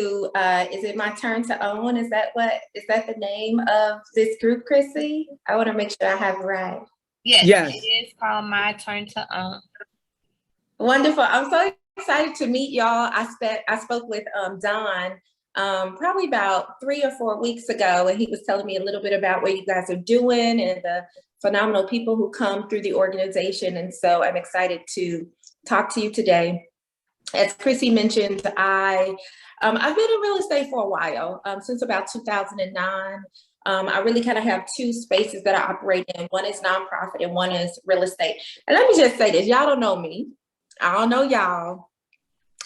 is it My Turn to Own? Is that the name of this group, Chrissy? I want to make sure I have it right. Yes. It is called My Turn to Own. Wonderful. I'm so excited to meet y'all. I spoke with Don probably about 3 or 4 weeks ago, and he was telling me a little bit about what you guys are doing and the phenomenal people who come through the organization. And so I'm excited to talk to you today. As Chrissy mentioned, I've been in real estate for a while, since about 2009. I really kind of have two spaces that I operate in. One is nonprofit and one is real estate. And let me just say this, y'all don't know me. I don't know y'all,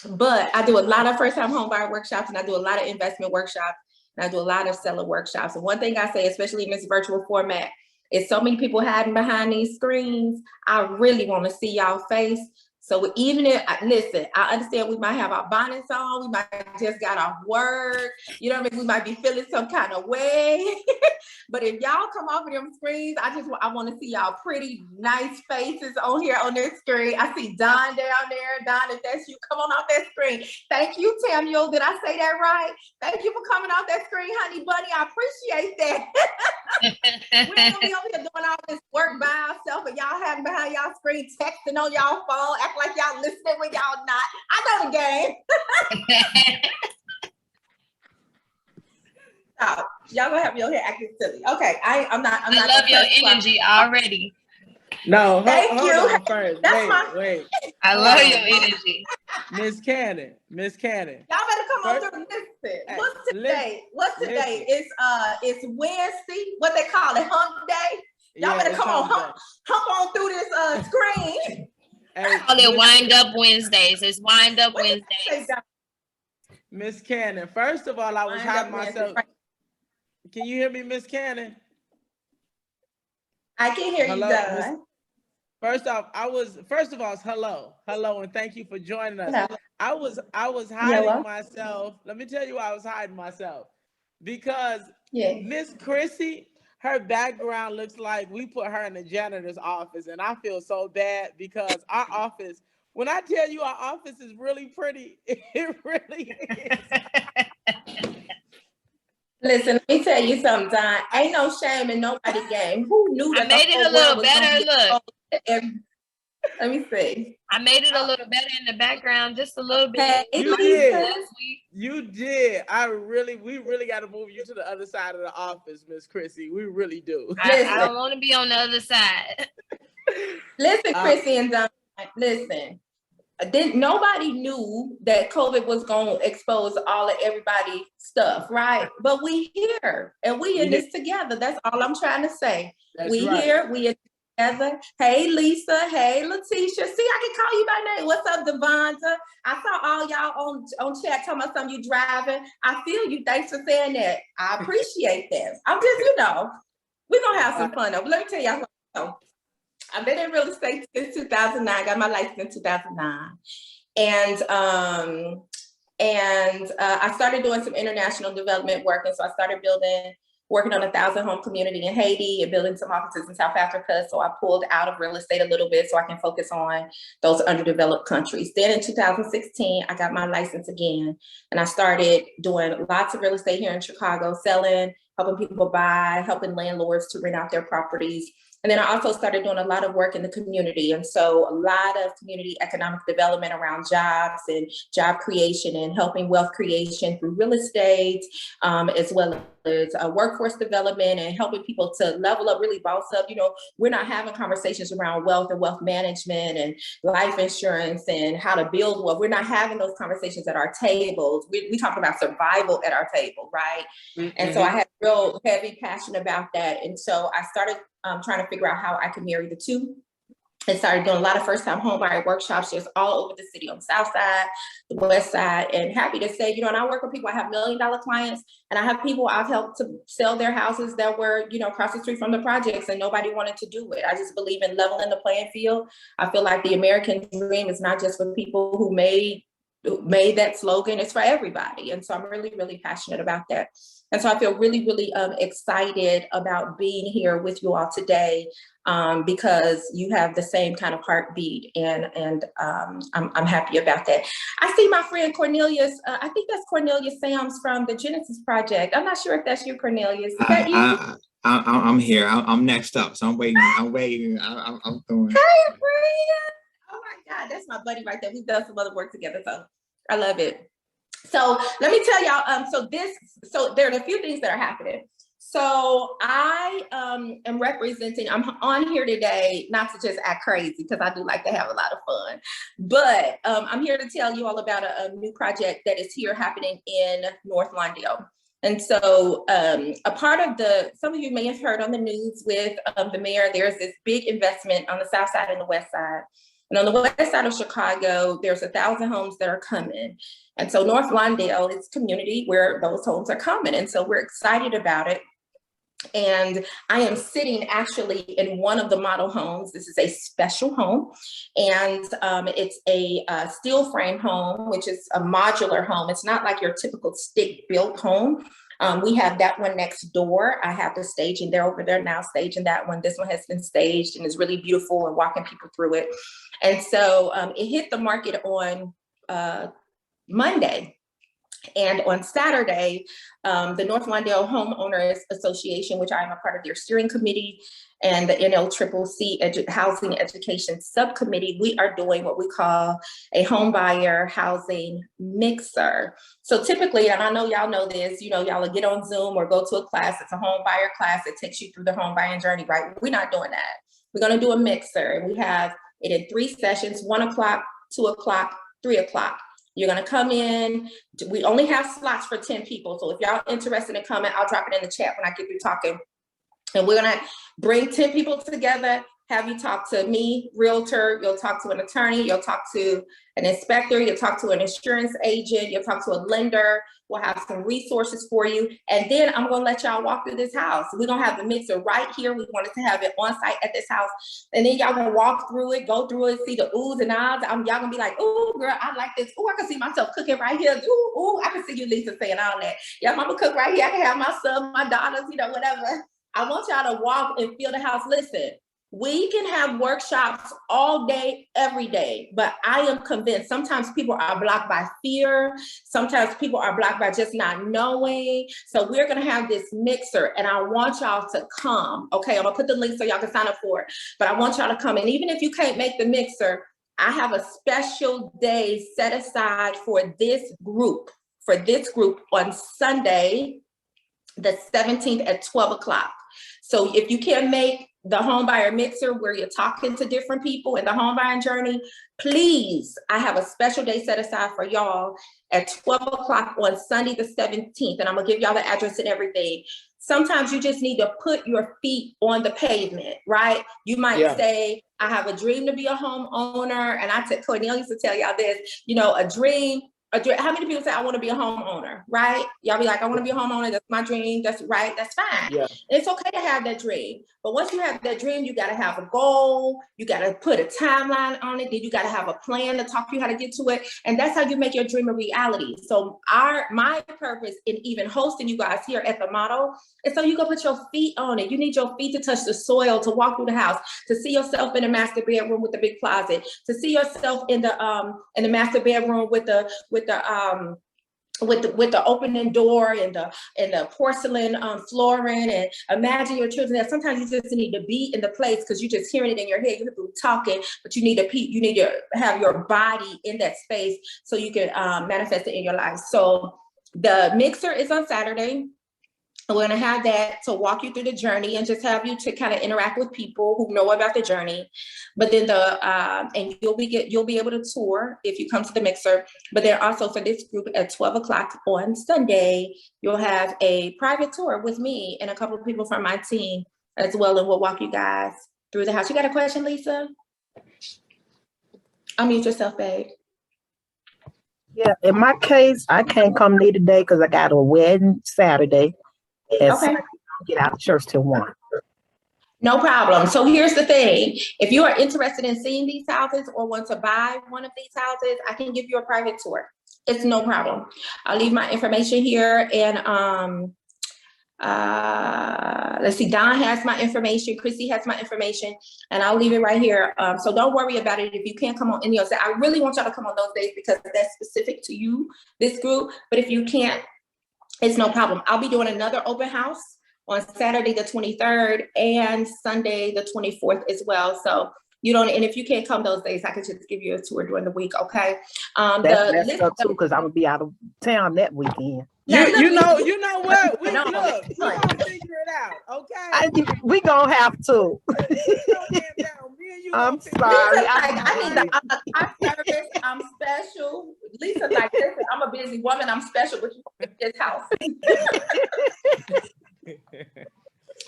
but I do a lot of first-time home buyer workshops, and I do a lot of investment workshops, and I do a lot of seller workshops. And one thing I say, especially in this virtual format, is so many people hiding behind these screens. I really want to see y'all face. So even if, listen, I understand we might have our bonnets on, we might just got off work, you know what I mean? We might be feeling some kind of way. But if y'all come off of them screens, I want to see y'all pretty nice faces on here on this screen. I see Don down there. Don, if that's you, come on off that screen. Thank you, Tamuel. Did I say that right? Thank you for coming off that screen, honey bunny. I appreciate that. We ain't gonna be over here doing all this work by ourselves, and y'all having behind y'all screen texting on y'all phone, act like y'all listening when y'all not. I know the game. Oh, y'all gonna have your hair acting silly. Okay, I'm not. I love your energy already. No, thank you. On first. Wait. I love your energy. Miss Cannon. Y'all better come on through and listen. What's today? It's Wednesday. What they call it, hump day. Y'all better come on, hump on through this screen. I call it Wind Up Wednesdays. It's Wind Up Wednesdays. Miss Cannon, first of all, I was hiding myself. Can you hear me, Miss Cannon? I can hear you, Doug. First of all, it's hello, and thank you for joining us. Hello. I was hiding myself. Let me tell you why I was hiding myself. Because Miss Chrissy, her background looks like we put her in the janitor's office, and I feel so bad because our office, when I tell you our office is really pretty, it really is. Listen, let me tell you something, Don. Ain't no shame in nobody's game. Who knew that? I made it a little better. Look. Let me see. I made it a little better in the background, just a little bit. Hey, you did. We really got to move you to the other side of the office, Miss Chrissy. We really do. I don't want to be on the other side. Listen, Chrissy and Don, listen. Nobody knew that COVID was going to expose all of everybody's stuff, right? But we here and we in this together. That's all I'm trying to say. We here, we in together. Hey, Lisa. Hey, Letitia. See, I can call you by name. What's up, Devonta? I saw all y'all on chat talking about something you driving. I feel you. Thanks for saying that. I appreciate that. I'm just, we're going to have some fun. Let me tell y'all something. I've been in real estate since 2009. Got my license in 2009, and I started doing some international development work. And so I started working on a 1,000-home community in Haiti and building some offices in South Africa. So I pulled out of real estate a little bit so I can focus on those underdeveloped countries. Then in 2016, I got my license again, and I started doing lots of real estate here in Chicago, selling, helping people buy, helping landlords to rent out their properties. And then I also started doing a lot of work in the community. And so a lot of community economic development around jobs and job creation and helping wealth creation through real estate, as well as workforce development and helping people to level up, really boss up. We're not having conversations around wealth and wealth management and life insurance and how to build wealth. We're not having those conversations at our tables. We talk about survival at our table, right? Mm-hmm. And so I had real heavy passion about that. And so I started trying to figure out how I could marry the two. And started doing a lot of first-time home buyer workshops just all over the city, on the South Side, the West Side. And happy to say, and I work with people, I have $1 million clients, and I have people I've helped to sell their houses that were, across the street from the projects, and nobody wanted to do it. I just believe in leveling the playing field. I feel like the American dream is not just for people who made made that slogan. It's for everybody. And so I'm really, really passionate about that. And so I feel really, really excited about being here with you all today, because you have the same kind of heartbeat, and I'm happy about that. I see my friend Cornelius. I think that's Cornelius Sams from the Genesis Project. I'm not sure if that's you, Cornelius. Is that you? I'm here. I'm next up, so I'm waiting. I'm waiting. I'm going. Hey, friend. Oh my God, that's my buddy right there. We've done some other work together, so I love it. So let me tell y'all, so there are a few things that are happening. So I am representing, I'm on here today, not to just act crazy, because I do like to have a lot of fun, but I'm here to tell you all about a new project that is here happening in North Lawndale. And so a part of some of you may have heard on the news with the mayor, there's this big investment on the south side and the west side. And on the west side of Chicago, there's 1,000 homes that are coming. And so North Lawndale is a community where those homes are coming. And so we're excited about it. And I am sitting actually in one of the model homes. This is a special home. And it's a steel frame home, which is a modular home. It's not like your typical stick built home. We have that one next door. I have the staging. They're over there now staging that one. This one has been staged and is really beautiful and walking people through it. And so it hit the market on Monday. And on Saturday, the North Lawndale Homeowners Association, which I am a part of their steering committee, and the NLCCC Housing Education Subcommittee, we are doing what we call a home buyer housing mixer. So typically, and I know y'all know this, y'all will get on Zoom or go to a class. It's a home buyer class that takes you through the home buying journey, right? We're not doing that. We're going to do a mixer, and we have it in 3 sessions: 1 o'clock, 2 o'clock, 3 o'clock. You're gonna come in. We only have slots for 10 people. So if y'all interested in coming, I'll drop it in the chat when I get through talking. And we're gonna bring 10 people together, have you talk to me, realtor, you'll talk to an attorney, you'll talk to an inspector, you'll talk to an insurance agent, you'll talk to a lender. We'll have some resources for you. And then I'm gonna let y'all walk through this house. We're gonna have the mixer right here. We wanted to have it on site at this house. And then y'all gonna walk through it, go through it, see the oohs and ahs. Y'all gonna be like, ooh, girl, I like this. Ooh, I can see myself cooking right here. Ooh, I can see you, Lisa, saying all that. Yeah, I'm gonna cook right here. I can have my son, my daughters, whatever. I want y'all to walk and feel the house. Listen, we can have workshops all day, every day, but I am convinced sometimes people are blocked by fear. Sometimes people are blocked by just not knowing. So we're gonna have this mixer, and I want y'all to come. Okay, I'm gonna put the link so y'all can sign up for it, but I want y'all to come. And even if you can't make the mixer, I have a special day set aside for this group on Sunday, the 17th at 12 o'clock. So if you can make the home buyer mixer where you're talking to different people in the home buying journey, please, I have a special day set aside for y'all at 12 o'clock on Sunday, the 17th. And I'm gonna give y'all the address and everything. Sometimes you just need to put your feet on the pavement, right? You might say, I have a dream to be a homeowner. And Cornelius to tell y'all this, a dream. How many people say, I want to be a homeowner, right? Y'all be like, I want to be a homeowner. That's my dream. That's right. That's fine. Yeah. It's okay to have that dream. But once you have that dream, you got to have a goal. You got to put a timeline on it. Then you got to have a plan to talk you how to get to it. And that's how you make your dream a reality. So my purpose in even hosting you guys here at the model is so you can put your feet on it. You need your feet to touch the soil, to walk through the house, to see yourself in a master bedroom with the big closet, to see yourself in the master bedroom with the opening door and the porcelain flooring, and imagine your children there. Sometimes you just need to be in the place because you're just hearing it in your head. You're talking, but you need to have your body in that space so you can manifest it in your life. So the mixer is on Saturday. We're going to have that to walk you through the journey and just have you to kind of interact with people who know about the journey. But then and you'll be able to tour if you come to the mixer. But then also for this group at 12 o'clock on Sunday, you'll have a private tour with me and a couple of people from my team as well. And we'll walk you guys through the house. You got a question, Lisa? Unmute yourself, babe. Yeah, in my case, I can't come near today because I got a wedding Saturday. And okay. Sunday, I don't get out of church till 1. No problem. So here's the thing. If you are interested in seeing these houses or want to buy one of these houses, I can give you a private tour. It's no problem. I'll leave my information here, and let's see, Don has my information, Chrissy has my information, and I'll leave it right here. So don't worry about it if you can't come on any of those. I really want y'all to come on those days because that's specific to you, this group. But if you can't, it's no problem. I'll be doing another open house on Saturday the 23rd and Sunday the 24th as well. So you don't, and if you can't come those days, I could just give you a tour during the week, okay? That's messed up too, because I'm gonna be out of town that weekend. You know what? We gonna figure it out, okay? We gonna have to. I'm sorry. I'm special. Lisa's like, listen, I'm a busy woman. I'm special, but you in this house.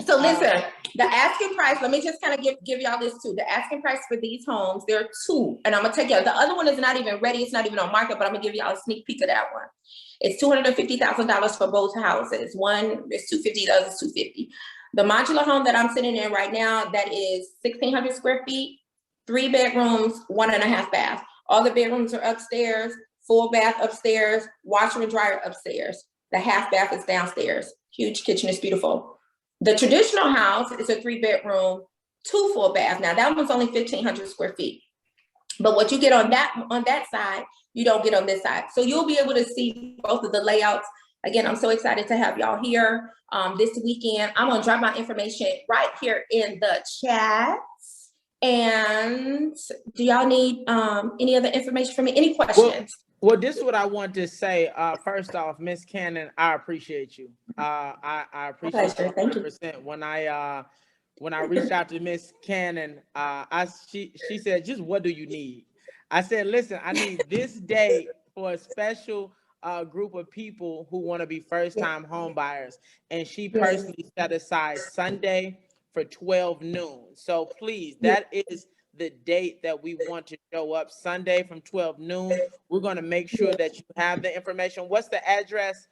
So listen, the asking price, let me just kind of give y'all this too. The asking price for these homes, there are two, and I'm gonna take you. The other one is not even ready. It's not even on market, but I'm gonna give y'all a sneak peek of that one. It's $250,000 for both houses. One is $250,000, the other is $250,000. The modular home that I'm sitting in right now, that is 1,600 square feet, 3 bedrooms, 1.5 bath. All the bedrooms are upstairs, full bath upstairs, washer and dryer upstairs. The half bath is downstairs. Huge kitchen, is beautiful. The traditional house is a 3 bedroom, 2 full bath. Now that one's only 1,500 square feet. But what you get on that side, you don't get on this side. So you'll be able to see both of the layouts. Again, I'm so excited to have y'all here this weekend. I'm gonna drop my information right here in the chat. And do y'all need any other information from me? Any questions? Well, this is what I want to say. First off, Miss Cannon, I appreciate you. I appreciate you 100%. When I reached out to Miss Cannon, she said, just what do you need? I said, listen, I need this day for a special group of people who want to be first-time home buyers. And she personally set aside Sunday for 12 noon. So please, that is the date that we want to show up, Sunday from 12 noon. We're going to make sure that you have the information. What's the address,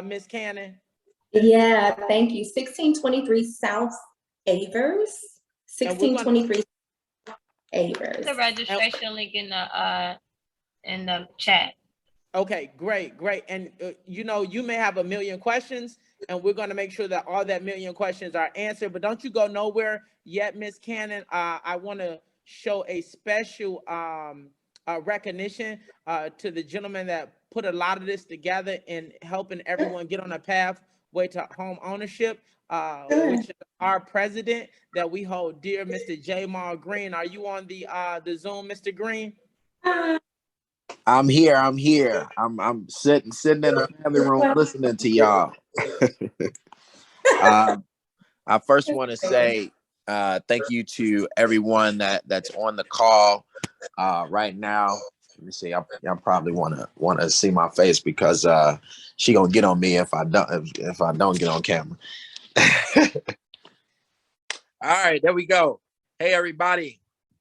Miss Cannon? Yeah, thank you. 1623 South Avers. 1623 Avers. The registration link in the chat. Okay, great. And you may have a million questions, and we're going to make sure that all that million questions are answered. But don't you go nowhere yet, Miss Cannon. I want to show a special recognition to the gentleman that put a lot of this together in helping everyone get on a pathway to home ownership, which is our president that we hold dear, Mr. Jamal Green. Are you on the Zoom, Mr. Green? I'm here. I'm sitting in the family room listening to y'all. I first want to say thank you to everyone that's on the call right now. Let me see. Y'all probably want to see my face because she gonna get on me if I don't get on camera. All right, there we go. Hey everybody.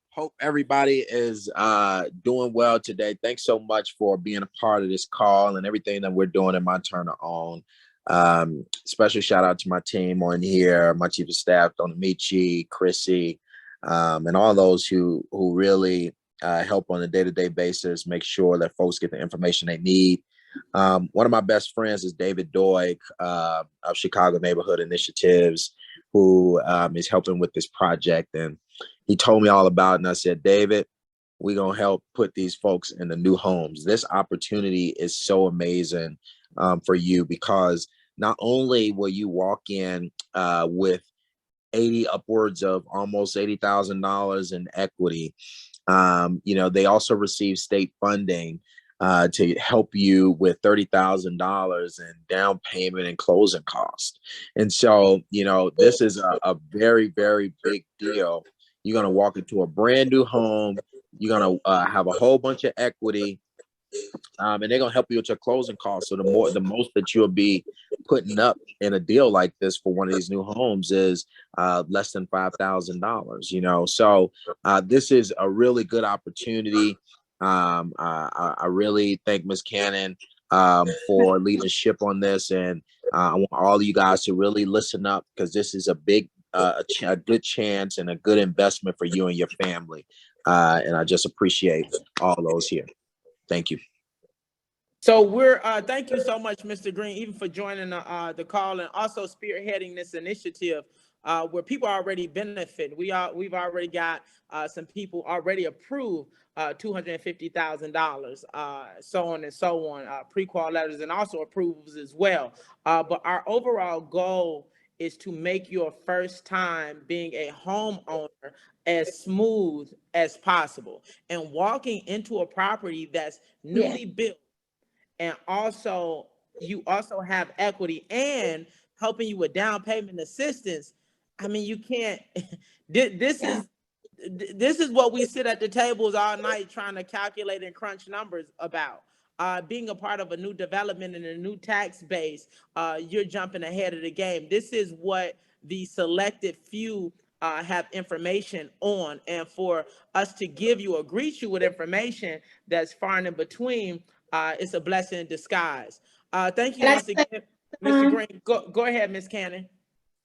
Hope everybody is doing well today. Thanks so much for being a part of this call and everything that we're doing in My Turn to Own. Special shout out to my team on here, my chief of staff, Don Amici, Chrissy, and all those who really help on a day-to-day basis, make sure that folks get the information they need. One of my best friends is David Doig of Chicago Neighborhood Initiatives, who is helping with this project. And he told me all about it. And I said, David, we're going to help put these folks in the new homes. This opportunity is so amazing for you, because not only will you walk in with upwards of almost $80,000 in equity, they also receive state funding to help you with $30,000 in down payment and closing costs. And so, this is a very, very big deal. You're going to walk into a brand new home. You're going to have a whole bunch of equity, and they're going to help you with your closing costs. So the most that you'll be putting up in a deal like this for one of these new homes is less than $5,000, So this is a really good opportunity. I really thank Ms. Cannon for leadership on this, and I want all of you guys to really listen up, because this is a big a good chance and a good investment for you and your family. And I just appreciate all those here. Thank you. So we're thank you so much, Mr. Green, even for joining the call and also spearheading this initiative where people already benefit. We've already got some people already approved $250,000, so on and so on, pre-qual letters and also approvals as well. But our overall goal is to make your first time being a homeowner as smooth as possible. And walking into a property that's newly built, and also you also have equity and helping you with down payment assistance. I mean, you can't, this is what we sit at the tables all night trying to calculate and crunch numbers about. Being a part of a new development and a new tax base, you're jumping ahead of the game. This is what the selected few have information on, and for us to give you or greet you with information that's far and in between, it's a blessing in disguise. Thank you once again, Mr. Green. Go ahead, Ms. Cannon.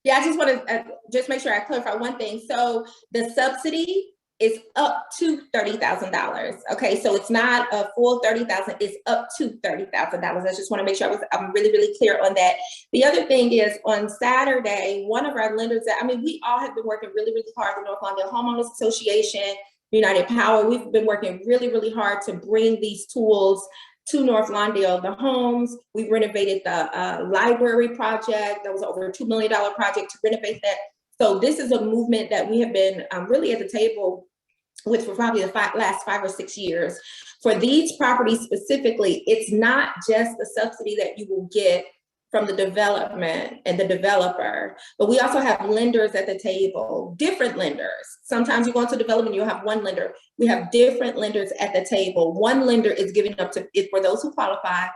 Yeah, I just want to just make sure I clarify one thing. So the subsidy is up to $30,000. Okay, so it's not a full $30,000; it's up to $30,000. I just want to make sure I'm really, really clear on that. The other thing is, on Saturday, one of our lenders we all have been working really, really hard. The North Lawndale Homeowners Association, United Power, we've been working really, really hard to bring these tools to North Lawndale. The homes, we renovated the library project. That was over a $2 million project to renovate that. So this is a movement that we have been really at the table with for probably the last 5 or 6 years. For these properties specifically, it's not just the subsidy that you will get from the development and the developer, but we also have lenders at the table, different lenders. Sometimes you go into development, you'll have one lender. We have different lenders at the table. One lender is giving up to, for those who qualify,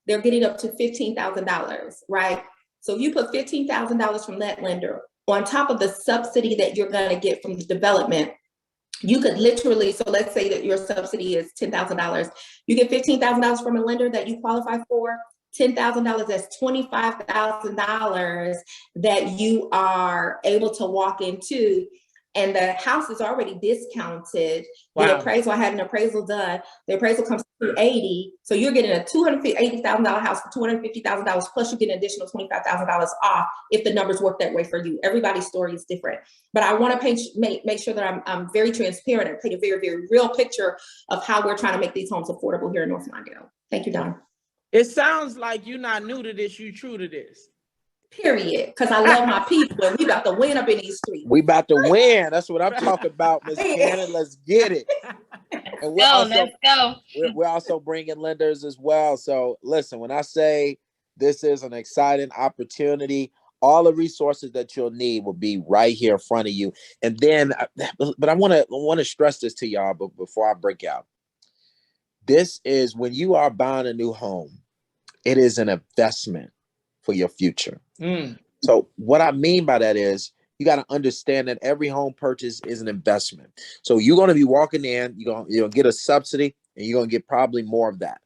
they're getting up to $15,000, right? So if you put $15,000 from that lender on top of the subsidy that you're gonna get from the development, you could literally, so let's say that your subsidy is $10,000. You get $15,000 from a lender that you qualify for, $10,000, that's $25,000 that you are able to walk into, and the house is already discounted. Wow. The appraisal, I had an appraisal done. The appraisal comes to $280,000, so you're getting a $280,000 house for $250,000, plus you get an additional $25,000 off if the numbers work that way for you. Everybody's story is different, but I want to make sure that I'm very transparent and paint a very, very real picture of how we're trying to make these homes affordable here in North Lawndale. Thank you, Don. It sounds like you're not new to this, you true to this. Period, because I love my people and we about to win up in these streets. We about to win. That's what I'm talking about, Ms. Cannon. Let's get it. And let's go. We're also bringing lenders as well. So listen, when I say this is an exciting opportunity, all the resources that you'll need will be right here in front of you. And then, but I want to stress this to y'all before I break out. This is when you are buying a new home, it is an investment for your future. So what I mean by that is you got to understand that every home purchase is an investment. So you're going to be walking in, you're going to get a subsidy, and you're going to get probably more of that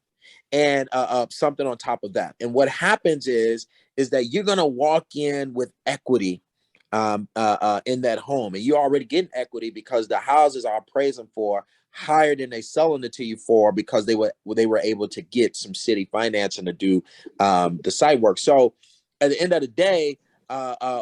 and something on top of that. And what happens is that you're going to walk in with equity in that home, and you're already getting equity because the houses are appraising for higher than they selling it to you for, because they were able to get some city financing to do the site work. So at the end of the day,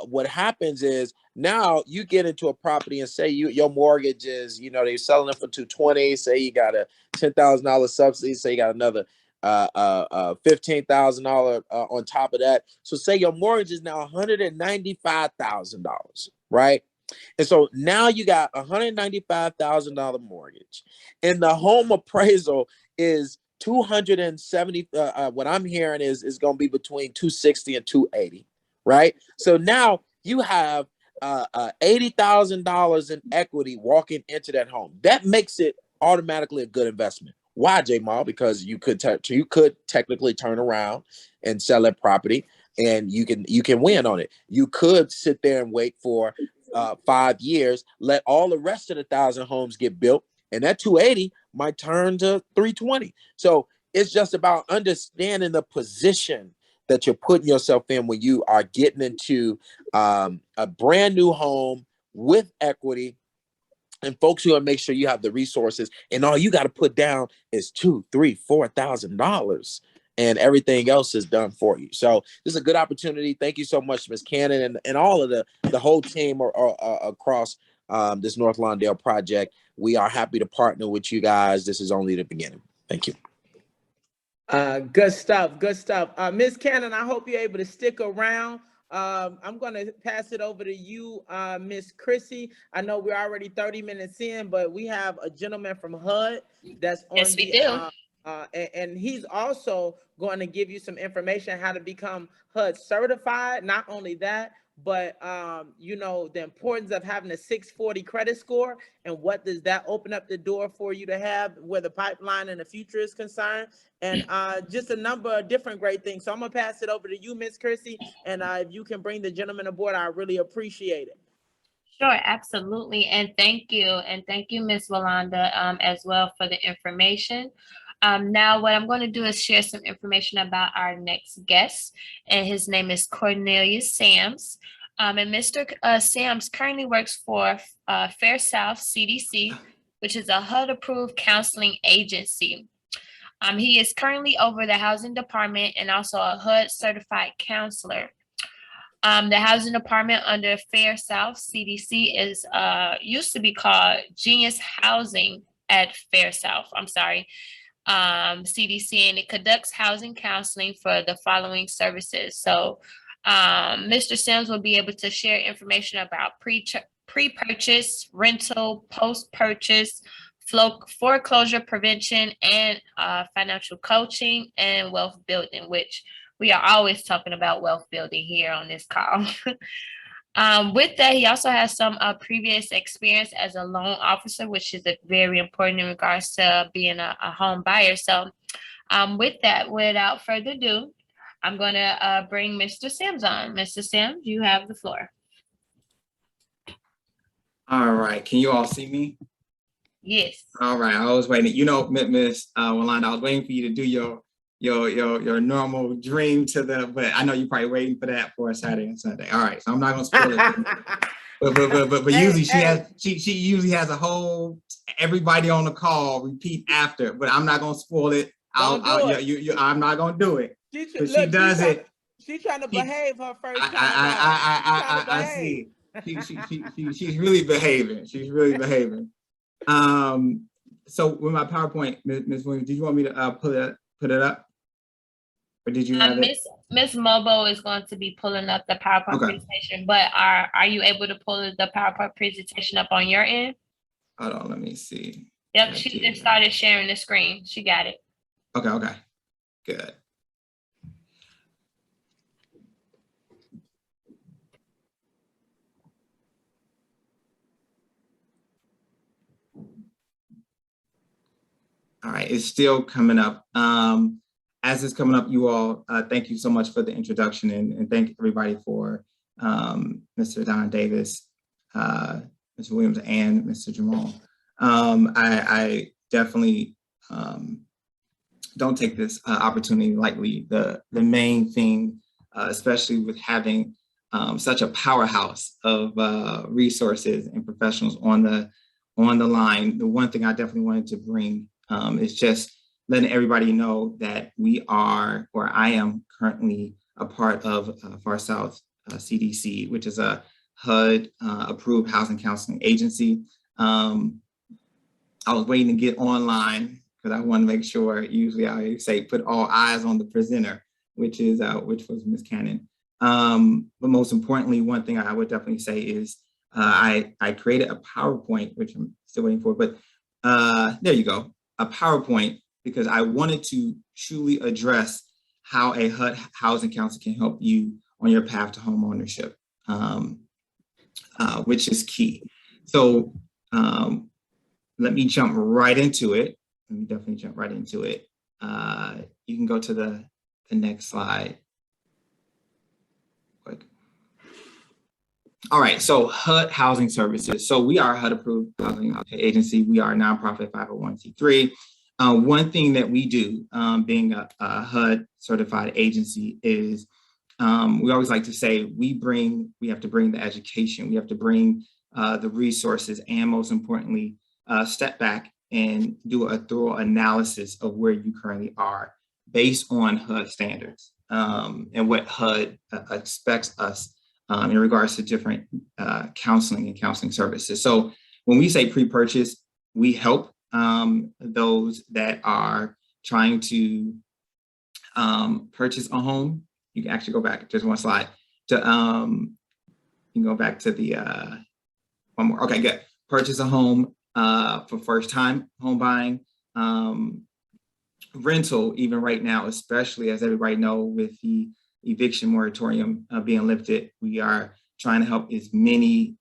what happens is now you get into a property and say your mortgage is, they're selling it for $220. Say you got a $10,000 subsidy. Say you got another $15,000 on top of that. So say your mortgage is now $195,000, right? And so now you got $195,000 mortgage, and the home appraisal is 270. What I'm hearing is going to be between 260 and 280, right? So now you have $80,000 in equity walking into that home. That makes it automatically a good investment. Why, Jamal? Because you could technically turn around and sell that property, and you can win on it. You could sit there and wait for 5 years, let all the rest of the 1,000 homes get built, and that 280 might turn to 320. So it's just about understanding the position that you're putting yourself in when you are getting into a brand new home with equity. And folks, you want to make sure you have the resources, and all you got to put down is $2,000, $3,000, $4,000, and everything else is done for you. So this is a good opportunity. Thank you so much, Ms. Cannon, and all of the whole team across this North Lawndale project. We are happy to partner with you guys. This is only the beginning. Thank you. Good stuff. Good stuff. Ms. Cannon, I hope you're able to stick around. I'm going to pass it over to you, Miss Chrissy. I know we're already 30 minutes in, but we have a gentleman from HUD that's on Yes, we do. And he's also going to give you some information how to become HUD certified. Not only that, but you know, the importance of having a 640 credit score and what does that open up the door for you to have where the pipeline in the future is concerned, and just a number of different great things. So I'm gonna pass it over to you, Miss Chrissy, and if you can bring the gentleman aboard, I really appreciate it. Sure, absolutely. And thank you, Ms. Yolanda, as well for the information. Now, what I'm going to do is share some information about our next guest, and his name is Cornelius Sams. And Mr. Sams currently works for Fair South CDC, which is a HUD-approved counseling agency. He is currently over the housing department and also a HUD-certified counselor. The housing department under Fair South CDC is used to be called Genius Housing at Fair South. I'm sorry. CDC, and it conducts housing counseling for the following services. So Mr. Sims will be able to share information about pre-purchase, rental, post-purchase, foreclosure prevention, and financial coaching and wealth building, which we are always talking about wealth building here on this call. With that, he also has some previous experience as a loan officer, which is very important in regards to being a home buyer. So with that, without further ado, I'm going to bring Mr. Sims on. Mr. Sims, you have the floor. All right. Can you all see me? Yes. All right. I was waiting. You know, Miss Yolanda, I was waiting for you to do your normal dream but I know you're probably waiting for that for a Saturday and Sunday. All right, so I'm not gonna spoil it. but usually she usually has a whole everybody on the call repeat after. But I'm not gonna spoil it. I'm not gonna do it. She does it. She's trying to behave her first time. I see. She's really behaving. She's really behaving. So with my PowerPoint, Ms. Williams, did you want me to put it up? Or did you have it? Miss Mobo is going to be pulling up the PowerPoint presentation, but are you able to pull the PowerPoint presentation up on your end? Hold on, let me see. Yep, she just started sharing the screen. She got it. Okay, good. All right, it's still coming up. As it's coming up, you all, thank you so much for the introduction, and thank everybody for Mr. Don Davis, Mr. Williams, and Mr. Jamal. I definitely don't take this opportunity lightly. The main thing, especially with having such a powerhouse of resources and professionals on the line, the one thing I definitely wanted to bring is just letting everybody know that I am currently a part of Far South CDC, which is a HUD approved housing counseling agency. I was waiting to get online because I want to make sure, usually I say put all eyes on the presenter, which was Ms. Cannon. But most importantly, one thing I would definitely say is I created a PowerPoint, which I'm still waiting for, but there you go, a PowerPoint, because I wanted to truly address how a HUD housing counsel can help you on your path to home ownership, which is key. So let me jump right into it. Let me definitely jump right into it. You can go to the next slide. Quick. All right, so HUD Housing Services. So we are a HUD approved housing agency. We are a nonprofit 501c3. One thing that we do, being a HUD certified agency, is we always like to say we have to bring the education, we have to bring the resources, and most importantly, step back and do a thorough analysis of where you currently are based on HUD standards and what HUD expects us in regards to different counseling and counseling services. So when we say pre-purchase, we help those that are trying to purchase a home. You can actually go back just one slide to, you can go back to the, one more, okay, good. Purchase a home for first time home buying. Rental, even right now, especially as everybody knows with the eviction moratorium being lifted, we are trying to help as many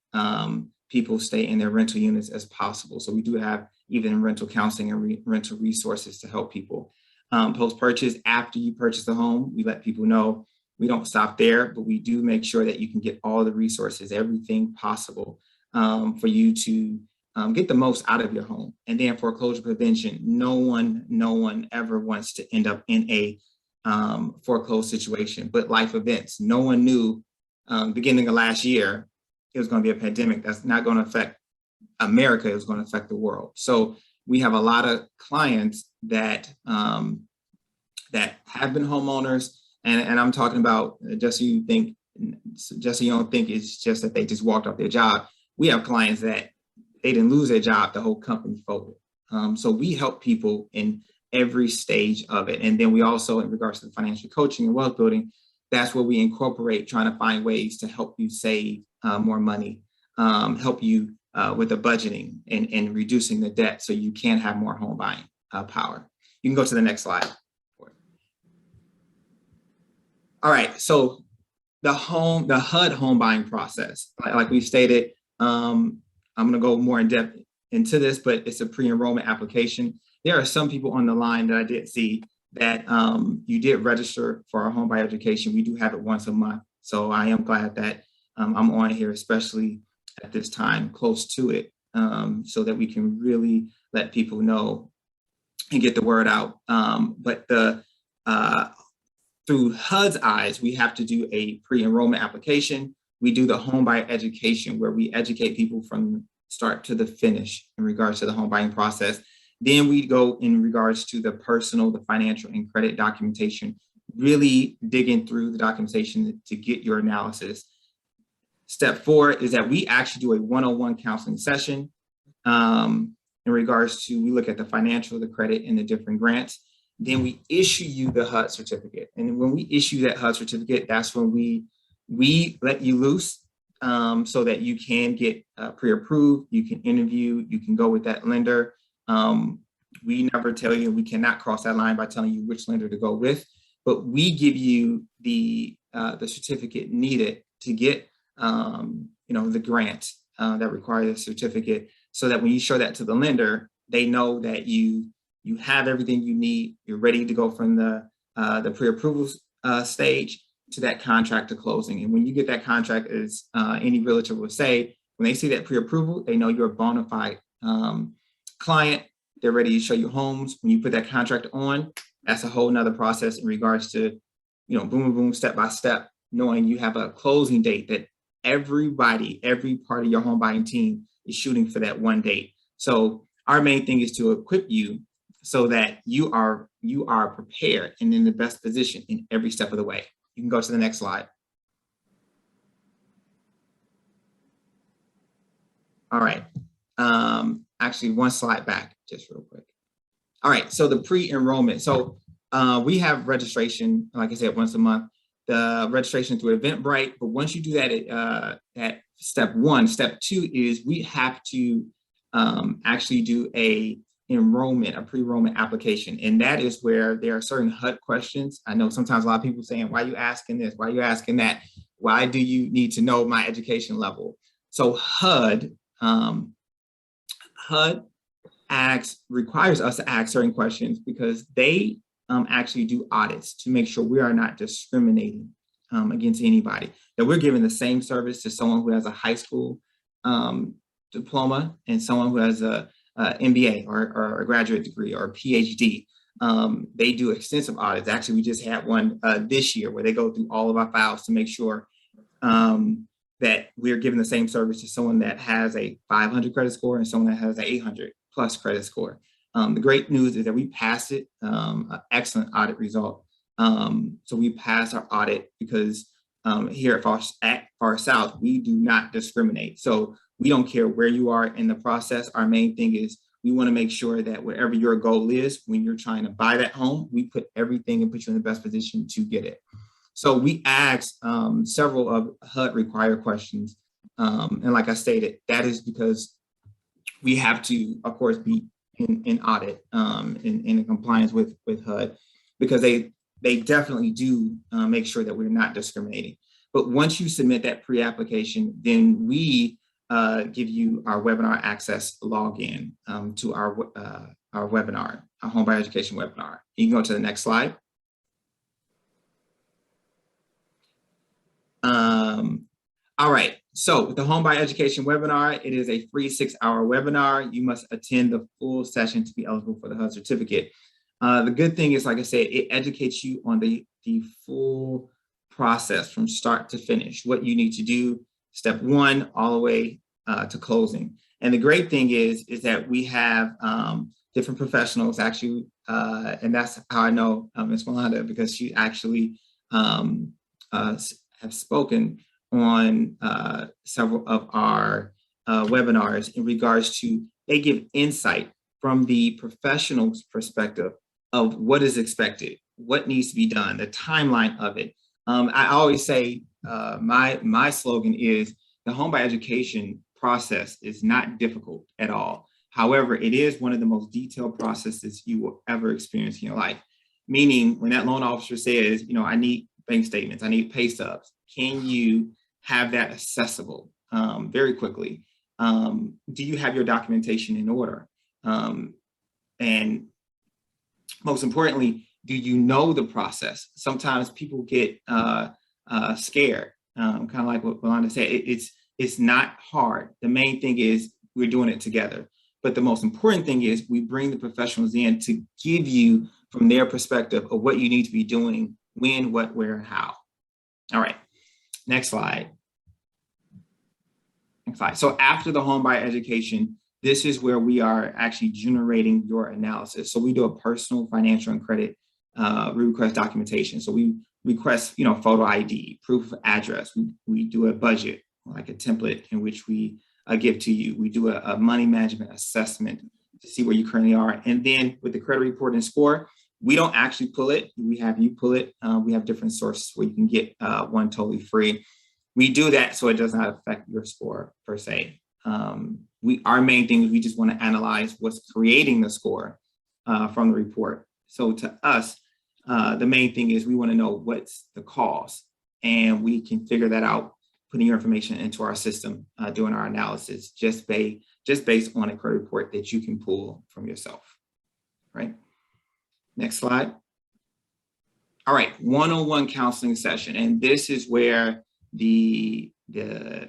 people stay in their rental units as possible. So we do have even rental counseling and rental resources to help people. Post-purchase, after you purchase the home, we let people know we don't stop there, but we do make sure that you can get all the resources, everything possible for you to get the most out of your home. And then foreclosure prevention, no one ever wants to end up in a foreclosed situation, but life events. No one knew beginning of last year, it was going to be a pandemic that's not going to affect America, it was going to affect the world. So we have a lot of clients that that have been homeowners, and I'm talking about just so you don't think it's just that they just walked off their job. We have clients that they didn't lose their job, the whole company folded. So we help people in every stage of it. And then we also, in regards to the financial coaching and wealth building, that's where we incorporate trying to find ways to help you save more money, help you with the budgeting and reducing the debt so you can have more home buying power. You can go to the next slide. All right, so the HUD home buying process, like we stated, I'm gonna go more in depth into this, but it's a pre-enrollment application. There are some people on the line that I did see that you did register for our home buyer education. We do have it once a month. So I am glad that I'm on here, especially at this time, close to it, so that we can really let people know and get the word out. But through HUD's eyes, we have to do a pre-enrollment application. We do the home buyer education where we educate people from start to the finish in regards to the home buying process. Then we go in regards to the personal, the financial and credit documentation, really digging through the documentation to get your analysis. Step 4 is that we actually do a one-on-one counseling session in regards to, we look at the financial, the credit, and the different grants. Then we issue you the HUD certificate. And when we issue that HUD certificate, that's when we let you loose so that you can get pre-approved, you can interview, you can go with that lender. We never tell you, we cannot cross that line by telling you which lender to go with, but we give you the certificate needed to get the grant that requires the certificate, so that when you show that to the lender, they know that you have everything you need, you're ready to go from the pre-approval stage to that contract to closing. And when you get that contract, as any realtor will say, when they see that pre-approval, they know you're a bona fide client. They're ready to show you homes. When you put that contract on, that's a whole nother process in regards to, boom, boom, boom, step by step, knowing you have a closing date that every part of your home buying team is shooting for that one date. So our main thing is to equip you so that you are prepared and in the best position in every step of the way. You can go to the next slide. All right. Actually, one slide back, just real quick. All right, so the pre-enrollment. So we have registration, like I said, once a month. The registration through Eventbrite, but once you do that at step 1, step 2 is we have to actually do a pre-enrollment application. And that is where there are certain HUD questions. I know sometimes a lot of people saying, why are you asking this? Why are you asking that? Why do you need to know my education level? So HUD requires us to ask certain questions because they actually do audits to make sure we are not discriminating against anybody, that we're giving the same service to someone who has a high school diploma and someone who has a MBA or a graduate degree or a PhD. They do extensive audits. Actually, we just had one this year where they go through all of our files to make sure that we're giving the same service to someone that has a 500 credit score and someone that has an 800 plus credit score. The great news is that we passed it, an excellent audit result. So we passed our audit because here at Far South, we do not discriminate. So we don't care where you are in the process. Our main thing is we want to make sure that whatever your goal is, when you're trying to buy that home, we put everything and put you in the best position to get it. So we asked several of HUD required questions. And like I stated, that is because we have to, of course, be in audit, in compliance with HUD, because they definitely do make sure that we're not discriminating. But once you submit that pre-application, then we give you our webinar access login to our webinar, our home buyer education webinar. You can go to the next slide. All right, so with the home buyer education webinar, it is a free 6-hour webinar. You must attend the full session to be eligible for the HUD certificate. The good thing is, like I said, it educates you on the full process from start to finish, what you need to do, step one, all the way to closing. And the great thing is that we have different professionals actually, and that's how I know Ms. Melanda, because she actually have spoken on several of our webinars in regards to, they give insight from the professional's perspective of what is expected, what needs to be done, the timeline of it. I always say, my slogan is the home buyer education process is not difficult at all. However, it is one of the most detailed processes you will ever experience in your life. Meaning when that loan officer says, you know, I need bank statements, I need pay stubs, can you have that accessible very quickly? Do you have your documentation in order? And most importantly, do you know the process? Sometimes people get scared, kind of like what Melanda said. It's not hard. The main thing is we're doing it together. But the most important thing is we bring the professionals in to give you from their perspective of what you need to be doing, when, what, where, and how. All right, next slide. Next slide. So after the home buyer education, this is where we are actually generating your analysis. So we do a personal financial and credit request documentation. So we request, you know, photo ID, proof of address. We do a budget, like a template in which we give to you. We do a money management assessment to see where you currently are. And then with the credit report and score, we don't actually pull it. We have you pull it. We have different sources where you can get one totally free. We do that so it does not affect your score per se. Our main thing is we just want to analyze what's creating the score from the report. So to us, the main thing is we want to know what's the cause, and we can figure that out, putting your information into our system, doing our analysis just based on a credit report that you can pull from yourself, right? Next slide. All right, one-on-one counseling session, and this is where the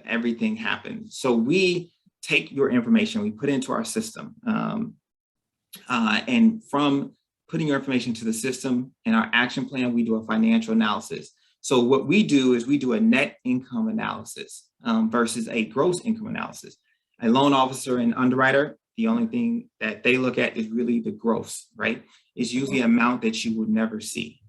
everything happens. So we take your information, we put it into our system, and from putting your information to the system and our action plan, we do a financial analysis. So what we do is we do a net income analysis versus a gross income analysis. A loan officer and underwriter, the only thing that they look at is really the gross, right? It's usually an amount that you would never see,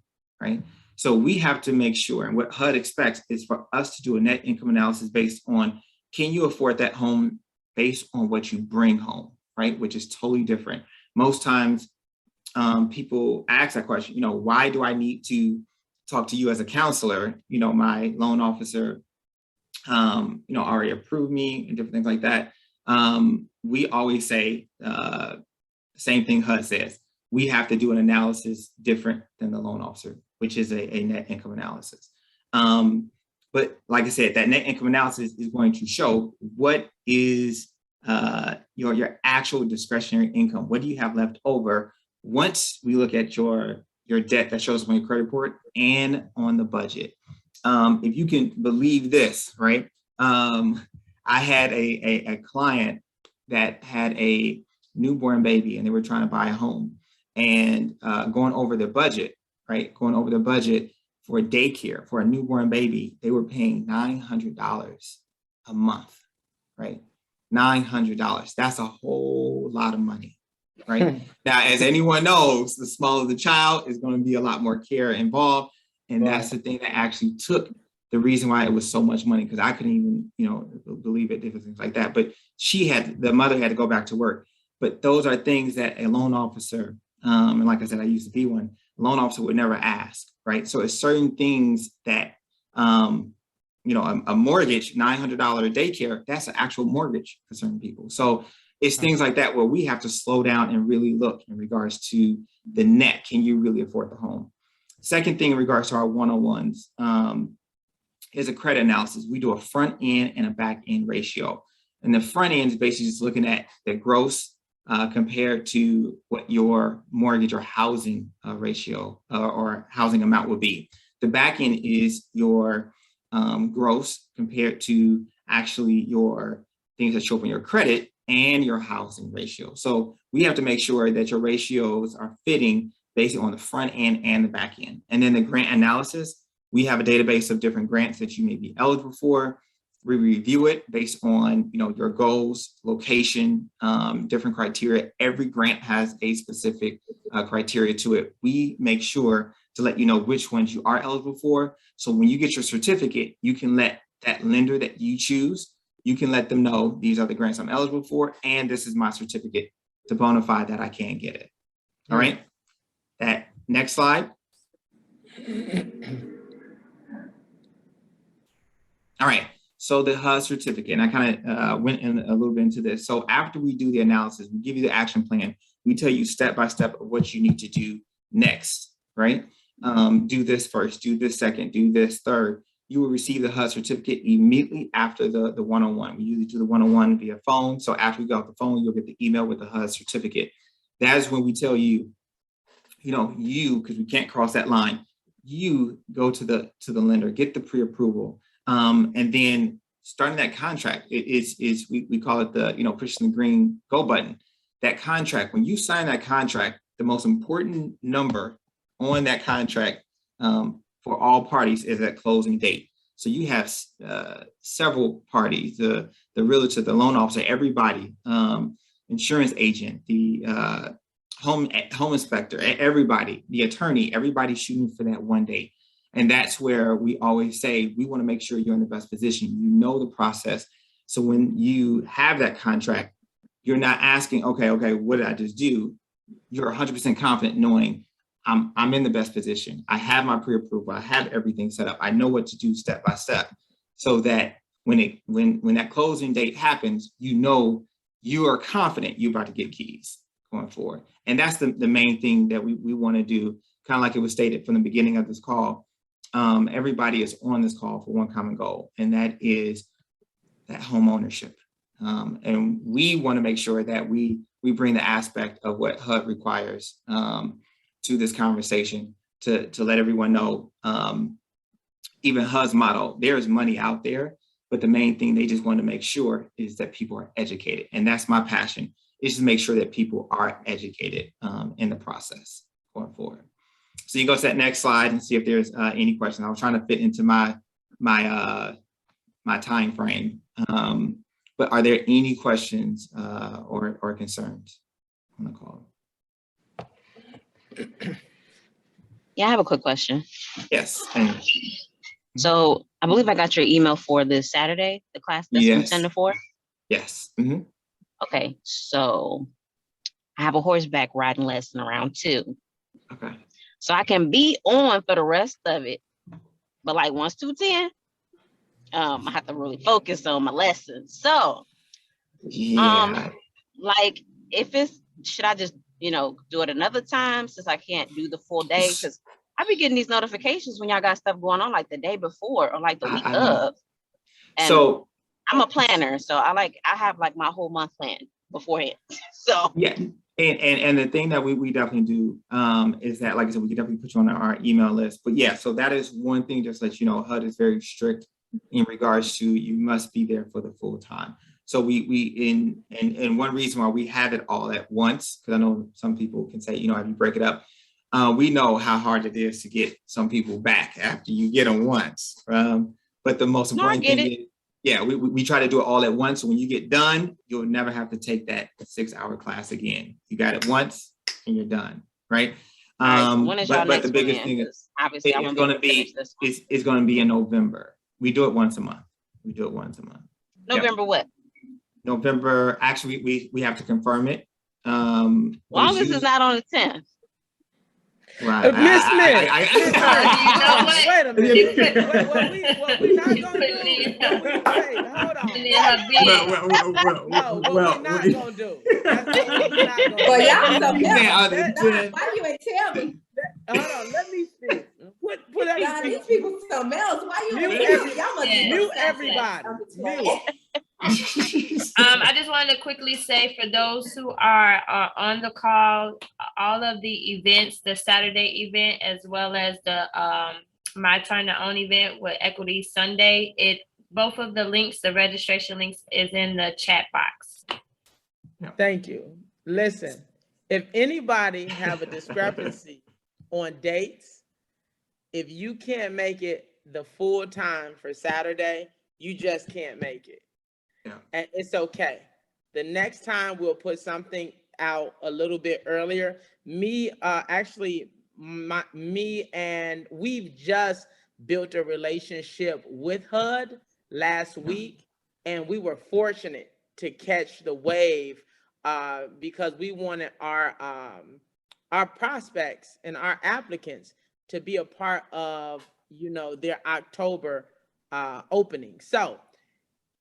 right? So we have to make sure, and what HUD expects is for us to do a net income analysis based on, can you afford that home based on what you bring home, right? Which is totally different. Most times people ask that question, you know, why do I need to talk to you as a counselor? You know, my loan officer, you know, already approved me and different things like that. We always say same thing HUD says. We have to do an analysis different than the loan officer, which is a net income analysis. But like I said, that net income analysis is going to show what is your actual discretionary income. What do you have left over once we look at your debt that shows up on your credit report and on the budget? If you can believe this, right? I had a client that had a newborn baby, and they were trying to buy a home, and going over their budget, right? Going over the budget for daycare for a newborn baby, they were paying $900 a month, right? $900. That's a whole lot of money, right? Now, as anyone knows, the smaller the child is going to be a lot more care involved. And that's the thing that actually took the reason why it was so much money, because I couldn't even, believe it, different things like that. But the mother had to go back to work. But those are things that a loan officer, and like I said, I used to be one, a loan officer would never ask, right? So it's certain things that, a mortgage, $900 daycare, that's an actual mortgage for certain people. So it's things like that where we have to slow down and really look in regards to the net. Can you really afford the home? Second thing in regards to our 101s is a credit analysis. We do a front end and a back end ratio. And the front end is basically just looking at the gross compared to what your mortgage or housing ratio or housing amount would be. The back end is your gross compared to actually your things that show up in your credit and your housing ratio. So we have to make sure that your ratios are fitting basically on the front end and the back end. And then the grant analysis, we have a database of different grants that you may be eligible for. We review it based on your goals, location, different criteria. Every grant has a specific criteria to it. We make sure to let you know which ones you are eligible for. So when you get your certificate, you can let that lender that you choose, you can let them know these are the grants I'm eligible for, and this is my certificate to bona fide that I can get it. All right. That next slide. All right. So the HUD certificate, and I kind of went in a little bit into this. So after we do the analysis, we give you the action plan. We tell you step by step of what you need to do next, right? Do this first, do this second, do this third. You will receive the HUD certificate immediately after the 101. We usually do the 101 via phone. So after we get off the phone, you'll get the email with the HUD certificate. That is when we tell you, because we can't cross that line, you go to the lender, get the pre-approval. And then starting that contract, we call it the, pushing the green go button. That contract, when you sign that contract, the most important number on that contract for all parties is that closing date. So you have several parties, the realtor, the loan officer, everybody, insurance agent, the home inspector, everybody, the attorney, everybody shooting for that one date. And that's where we always say, we want to make sure you're in the best position. You know the process. So when you have that contract, you're not asking, okay, what did I just do? You're 100% confident knowing I'm in the best position. I have my pre-approval. I have everything set up. I know what to do step by step, so that when that closing date happens, you are confident you're about to get keys going forward. And that's the main thing that we want to do. Kind of like it was stated from the beginning of this call. Everybody is on this call for one common goal, and that is that home ownership. And we want to make sure that we bring the aspect of what HUD requires to this conversation to let everyone know, even HUD's model, there is money out there, but the main thing they just want to make sure is that people are educated. And that's my passion, is to make sure that people are educated in the process going forward. So you go to that next slide and see if there's any questions. I was trying to fit into my time frame. But are there any questions or concerns on the call? Yeah, I have a quick question. Yes. So I believe I got your email for this Saturday, the class that's from 10 to 4? Yes. Mm-hmm. Okay, so I have a horseback riding lesson around 2. Okay. So I can be on for the rest of it, but like once 2:10, I have to really focus on my lessons. So, like should I just, do it another time since I can't do the full day? Because I be getting these notifications when y'all got stuff going on like the day before or like the week of. And so I'm a planner, so I have like my whole month planned beforehand. So yeah. And the thing that we definitely do is that, like I said, we can definitely put you on our email list. But yeah, so that is one thing, just to let you know, HUD is very strict in regards to you must be there for the full time. So and one reason why we have it all at once, because I know some people can say, you know, if you break it up, we know how hard it is to get some people back after you get them once. But the most important thing is, yeah, we try to do it all at once. So when you get done, you'll never have to take that 6-hour class again. You got it once and you're done, right? But the biggest thing is obviously it's going to be in November. We do it once a month. November what? November. Actually, we have to confirm it. Long as it's not on the 10th. Right. Miss Smith. Wait a minute. What we not gonna do? Hold on. What we not gonna do? Well, y'all so mad. Why you ain't tell me? Hold on. Let me speak. Put everything. These people so melts. Why you ain't tell me? Y'all must mute everybody. Mute. I just wanted to quickly say, for those who are on the call, all of the events, the Saturday event, as well as the My Turn to Own event with Equity Sunday, both of the links, the registration links, is in the chat box. Thank you. Listen, if anybody have a discrepancy on dates, if you can't make it the full time for Saturday, you just can't make it. Yeah. And it's okay. The next time we'll put something out a little bit earlier. Me and we've just built a relationship with HUD last week, and we were fortunate to catch the wave because we wanted our prospects and our applicants to be a part of, you know, their October opening. So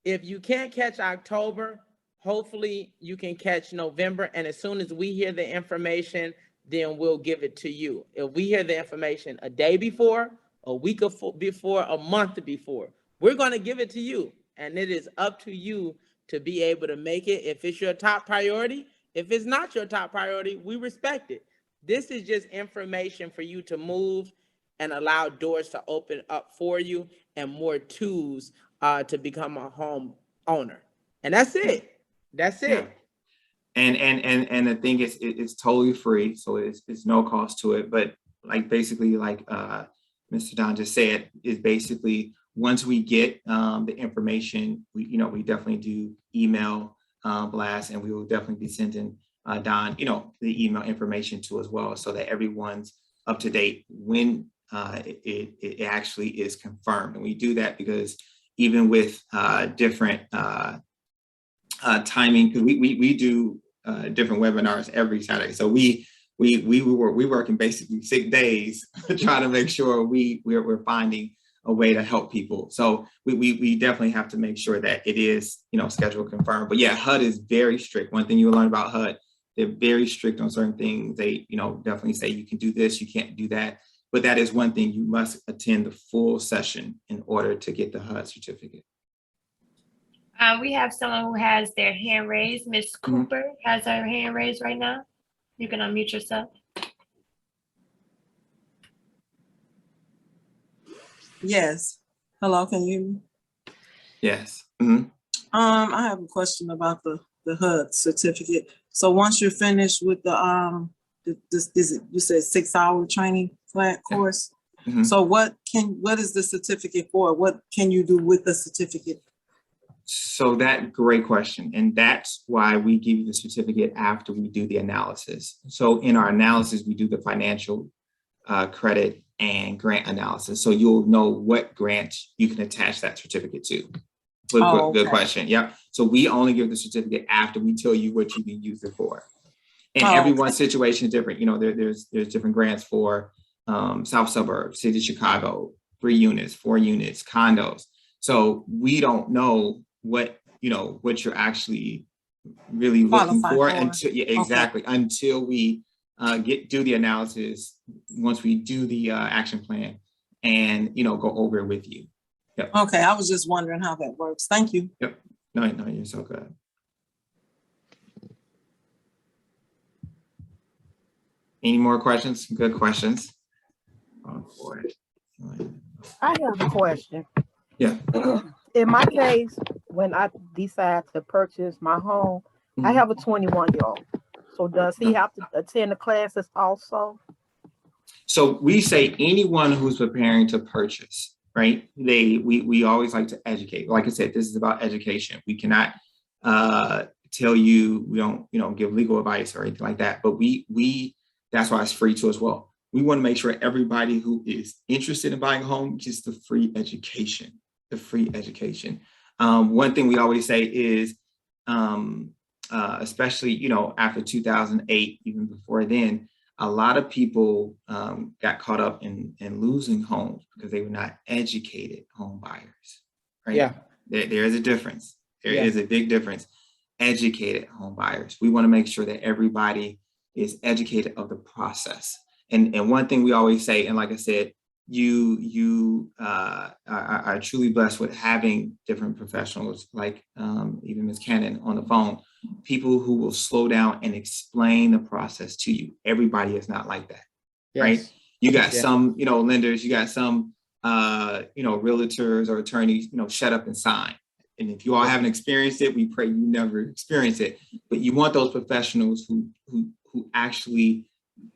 if you can't catch October, hopefully you can catch November. And as soon as we hear the information, then we'll give it to you. If we hear the information a day before, a week before, a month before, we're going to give it to you. And it is up to you to be able to make it. If it's your top priority, if it's not your top priority, we respect it. This is just information for you to move and allow doors to open up for you and more tools to become a home owner. And that's it. That's it. Yeah. And the thing is, it's totally free. So it's no cost to it. But like basically, like Mr. Don just said, is basically once we get the information, we definitely do email blast, and we will definitely be sending Don, the email information to as well, so that everyone's up to date when it actually is confirmed. And we do that because even with different timing, because we do different webinars every Saturday. So we're working basically 6 days trying to make sure we're finding a way to help people. So we definitely have to make sure that it is, schedule confirmed. But yeah, HUD is very strict. One thing you'll learn about HUD, they're very strict on certain things. They, definitely say you can do this, you can't do that. But that is one thing, you must attend the full session in order to get the HUD certificate. We have someone who has their hand raised. Miss Cooper has her hand raised right now. You can unmute yourself. Yes. Hello, can you hear me? Yes. I have a question about the HUD certificate. So once you're finished with the you said 6-hour training course. So what is the certificate for? What can you do with the certificate? So great question. And that's why we give you the certificate after we do the analysis. So in our analysis, we do the financial credit and grant analysis. So you'll know what grants you can attach that certificate to. Good question. Yep. So we only give the certificate after we tell you what you can use it for. And everyone's situation is different. There's different grants for South Suburbs, City of Chicago, 3 units, 4 units, condos. So we don't know what you're actually really looking for until until we do the analysis, once we do the action plan and go over it with you. Yep. Okay, I was just wondering how that works. Thank you. Yep. No, you're so good. Any more questions? Good questions. Oh boy. I have a question. Yeah. In my case, when I decide to purchase my home, I have a 21-year-old. So does he have to attend the classes also? So we say anyone who's preparing to purchase, right? We always like to educate. Like I said, this is about education. We cannot tell you, we don't give legal advice or anything like that. But we that's why it's free too as well. We want to make sure everybody who is interested in buying a home gets the free education. The free education. One thing we always say is, especially after 2008, even before then, a lot of people got caught up in losing homes because they were not educated home buyers. Right? Yeah. There is a difference. There is a big difference. Educated home buyers. We want to make sure that everybody is educated of the process. And one thing we always say, and like I said, you are truly blessed with having different professionals like even Ms. Cannon on the phone, people who will slow down and explain the process to you. Everybody is not like that, right? You got some, lenders, you got some, realtors or attorneys, shut up and sign. And if you all haven't experienced it, we pray you never experience it. But you want those professionals who actually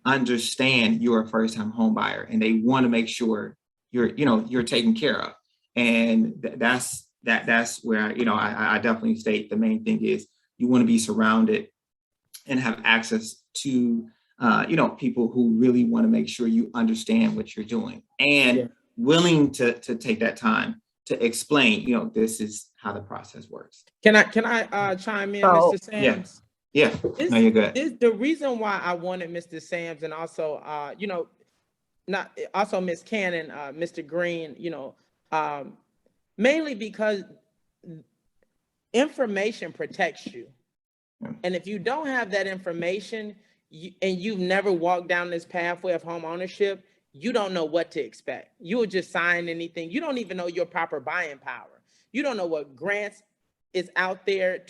understand you're a first-time home buyer and they want to make sure you're taken care of. And that's where I definitely state the main thing is you want to be surrounded and have access to people who really want to make sure you understand what you're doing and willing to take that time to explain, this is how the process works. Can I chime in, Mr. Sams? Yeah, no, you're good. The reason why I wanted Mr. Sams and also, also Ms. Cannon, Mr. Green, mainly because information protects you. And if you don't have that information and you've never walked down this pathway of home ownership, you don't know what to expect. You will just sign anything. You don't even know your proper buying power. You don't know what grants is out there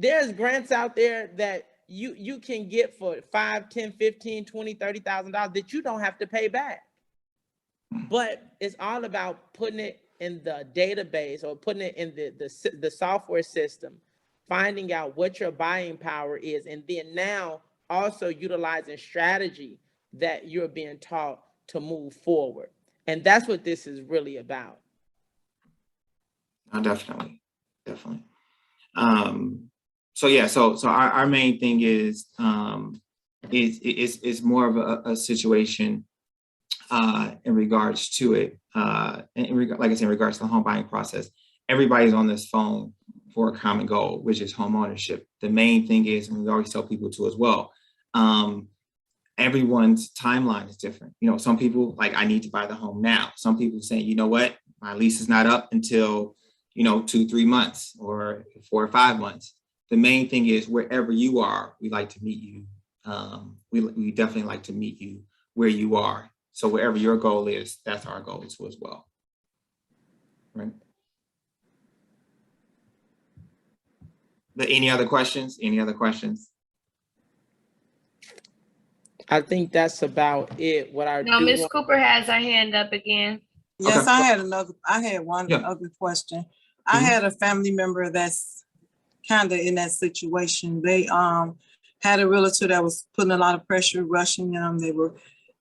there's grants out there that you can get for $5, $10, $15, $20, $30,000 that you don't have to pay back. But it's all about putting it in the database or putting it in the software system, finding out what your buying power is, and then now also utilizing strategy that you're being taught to move forward. And that's what this is really about. Oh, definitely. So our main thing is more of a situation in regards to it. Like I said, in regards to the home buying process, everybody's on this phone for a common goal, which is home ownership. The main thing is, and we always tell people too as well, everyone's timeline is different. Some people I need to buy the home now. Some people saying, you know what, my lease is not up until 2-3 months or 4 or 5 months. The main thing is wherever you are, we like to meet you. We definitely like to meet you where you are. So wherever your goal is, that's our goal too as well. Right. But any other questions? I think that's about it. Ms. Cooper has her hand up again. Yes, okay. I had one other question. I had a family member that's kind of in that situation. They had a realtor that was putting a lot of pressure, rushing them.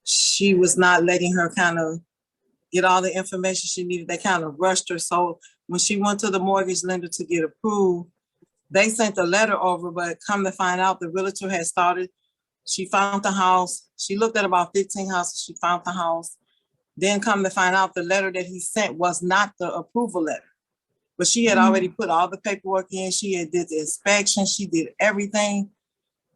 She was not letting her kind of get all the information she needed. They kind of rushed her. So when she went to the mortgage lender to get approved, they sent a letter over, but come to find out the realtor had started. She found the house. She looked at about 15 houses. She found the house. Then come to find out the letter that he sent was not the approval letter. But she had already put all the paperwork in. She had did the inspection. She did everything.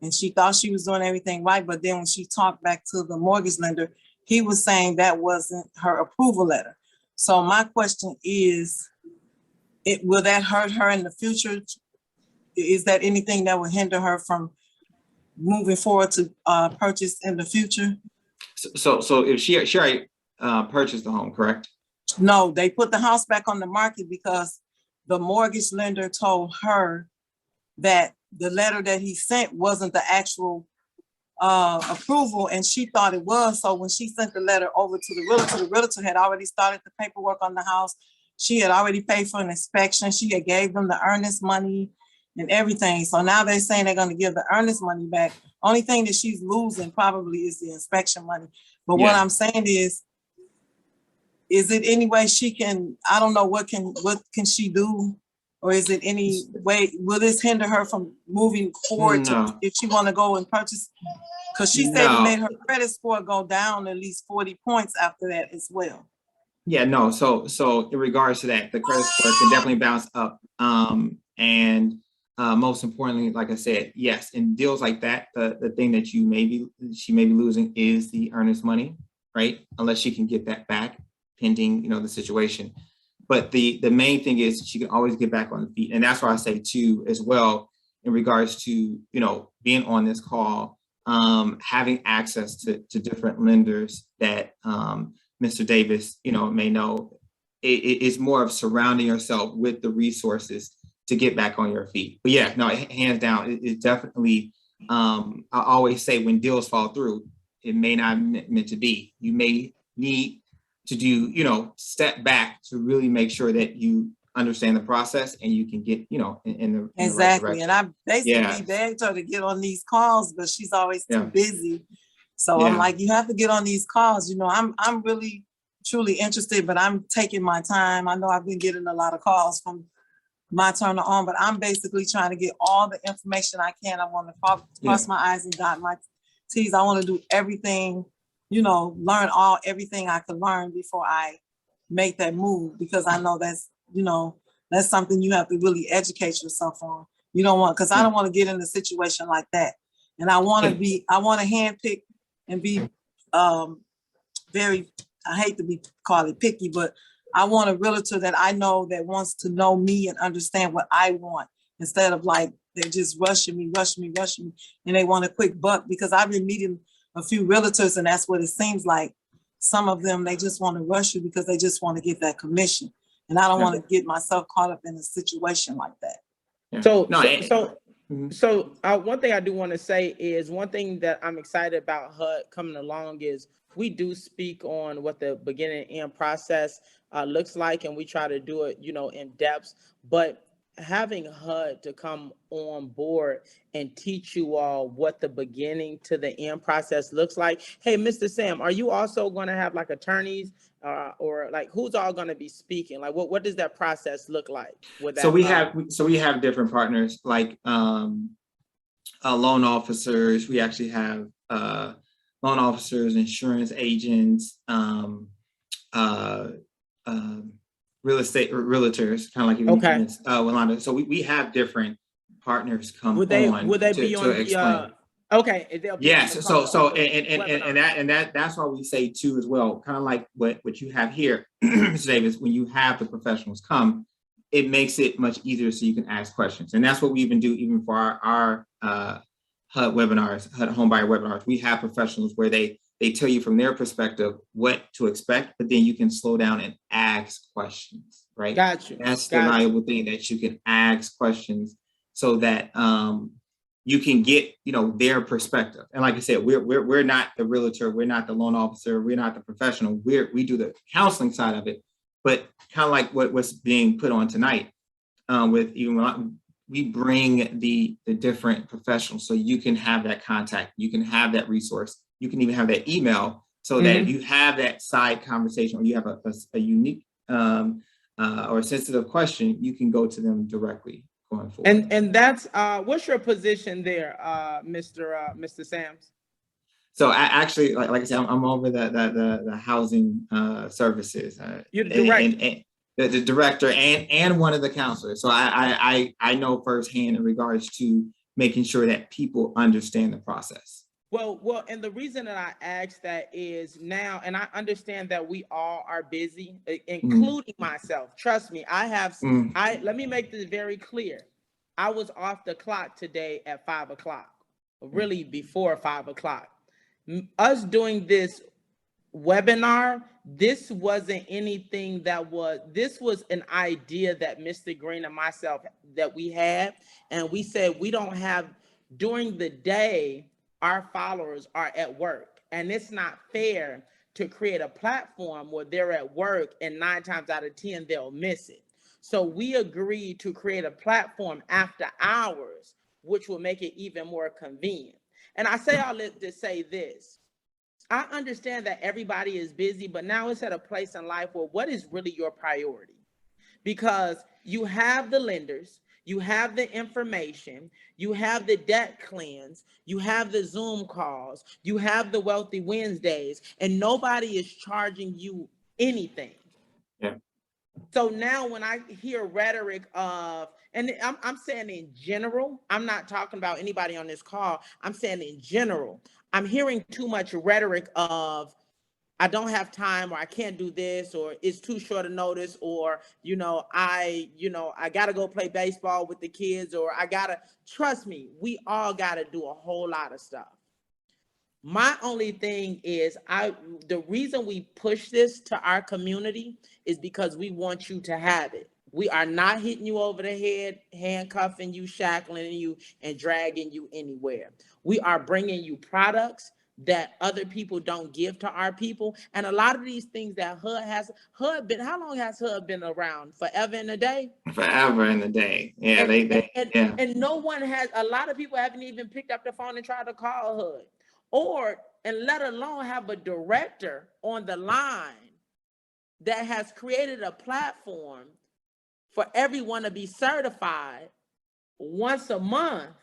And she thought she was doing everything right. But then when she talked back to the mortgage lender, he was saying that wasn't her approval letter. So my question is, will that hurt her in the future? Is that anything that will hinder her from moving forward to purchase in the future? So if she already purchased the home, correct? No, they put the house back on the market because the mortgage lender told her that the letter that he sent wasn't the actual approval, and she thought it was. So when she sent the letter over to the realtor had already started the paperwork on the house. she had already paid for an inspection. She had gave them the earnest money and everything. So now they're saying they're going to give the earnest money back. Only thing that she's losing probably is the inspection money. But what I'm saying is it any way she can, I don't know, what can she do? Or is it any way, will this hinder her from moving forward if she want to go and purchase? Because she said it made her credit score go down at least 40 points after that as well. Yeah, no. So in regards to that, the credit score can definitely bounce up. And most importantly, like I said, yes, in deals like that, the thing that she may be losing is the earnest money, right? Unless she can get that back, pending, the situation. But the main thing is she can always get back on the feet. And that's why I say too, as well, in regards to, being on this call, having access to different lenders that Mr. Davis, may know. It's more of surrounding yourself with the resources to get back on your feet. But yeah, no, hands down, it's definitely, I always say when deals fall through, it may not meant to be. You may need to do, step back to really make sure that you understand the process and you can get, in the exactly. right and I basically begged her to get on these calls, but she's always too busy. So I'm like, you have to get on these calls. I'm really truly interested, but I'm taking my time. I know I've been getting a lot of calls from my turn on, but I'm basically trying to get all the information I can. I want to cross my I's and dot my T's. I want to do everything, learn everything I can learn before I make that move, because I know that's something you have to really educate yourself on. You don't want, because I don't want to get in a situation like that. And I want to handpick and be very, I hate to call it picky, but I want a realtor that I know that wants to know me and understand what I want, instead of like, they're just rushing me, and they want a quick buck. Because I've been meeting a few realtors, and that's what it seems like. Some of them, they just want to rush you because they just want to get that commission. And I don't want to get myself caught up in a situation like that. Yeah. So one thing I do want to say is, one thing that I'm excited about HUD coming along is we do speak on what the beginning and end process looks like, and we try to do it, in depth. But having HUD to come on board and teach you all what the beginning to the end process looks like. Hey, Mr. Sam, are you also going to have like attorneys or like who's all going to be speaking? Like what does that process look like with that? So we have different partners, like loan officers. We actually have loan officers, insurance agents, real estate realtors, kind of like you mentioned, Yolanda. So we have different partners come would they on to explain. Okay. Yes. That's why we say too as well, kind of like what you have here, Mr. Davis. When you have the professionals come, it makes it much easier so you can ask questions, and that's what we even do even for our HUD webinars, HUD homebuyer webinars. We have professionals where they tell you from their perspective what to expect, but then you can slow down and ask questions, right? Got you. That's the valuable thing, that you can ask questions so that you can get, their perspective. And like I said, we're not the realtor, we're not the loan officer, we're not the professional. We do the counseling side of it, but kind of like what's being put on tonight with even we bring the different professionals, so you can have that contact, you can have that resource. You can even have that email, so that if you have that side conversation, or you have a unique or a sensitive question, you can go to them directly going forward. And that's what's your position there, Mr. Sams? So I actually, like I said, I'm over the housing services. You're the director. And the director and one of the counselors. So I know firsthand in regards to making sure that people understand the process. Well, and the reason that I ask that is now, and I understand that we all are busy, including myself. Trust me, let me make this very clear. I was off the clock today at 5 o'clock, really before 5 o'clock. Us doing this webinar, this wasn't anything this was an idea that Mr. Green and myself that we had. And we said, we don't have, during the day, our followers are at work, and it's not fair to create a platform where they're at work and 9 times out of 10, they'll miss it. So we agreed to create a platform after hours, which will make it even more convenient. And I say all this to say this. I understand that everybody is busy, but now it's at a place in life where what is really your priority? Because you have the lenders, you have the information, you have the debt cleanse, you have the Zoom calls, you have the Wealthy Wednesdays, and nobody is charging you anything. Yeah. So now when I hear rhetoric of, and I'm saying in general, I'm not talking about anybody on this call, I'm saying in general, I'm hearing too much rhetoric of, I don't have time, or I can't do this, or it's too short a notice, or, I gotta go play baseball with the kids, or trust me, we all gotta do a whole lot of stuff. My only thing is, the reason we push this to our community is because we want you to have it. We are not hitting you over the head, handcuffing you, shackling you, and dragging you anywhere. We are bringing you products that other people don't give to our people. And a lot of these things that HUD been, how long has HUD been around? Forever and a day? Forever and a day. Yeah, and no one has, a lot of people haven't even picked up the phone and tried to call HUD, and let alone have a director on the line that has created a platform for everyone to be certified once a month,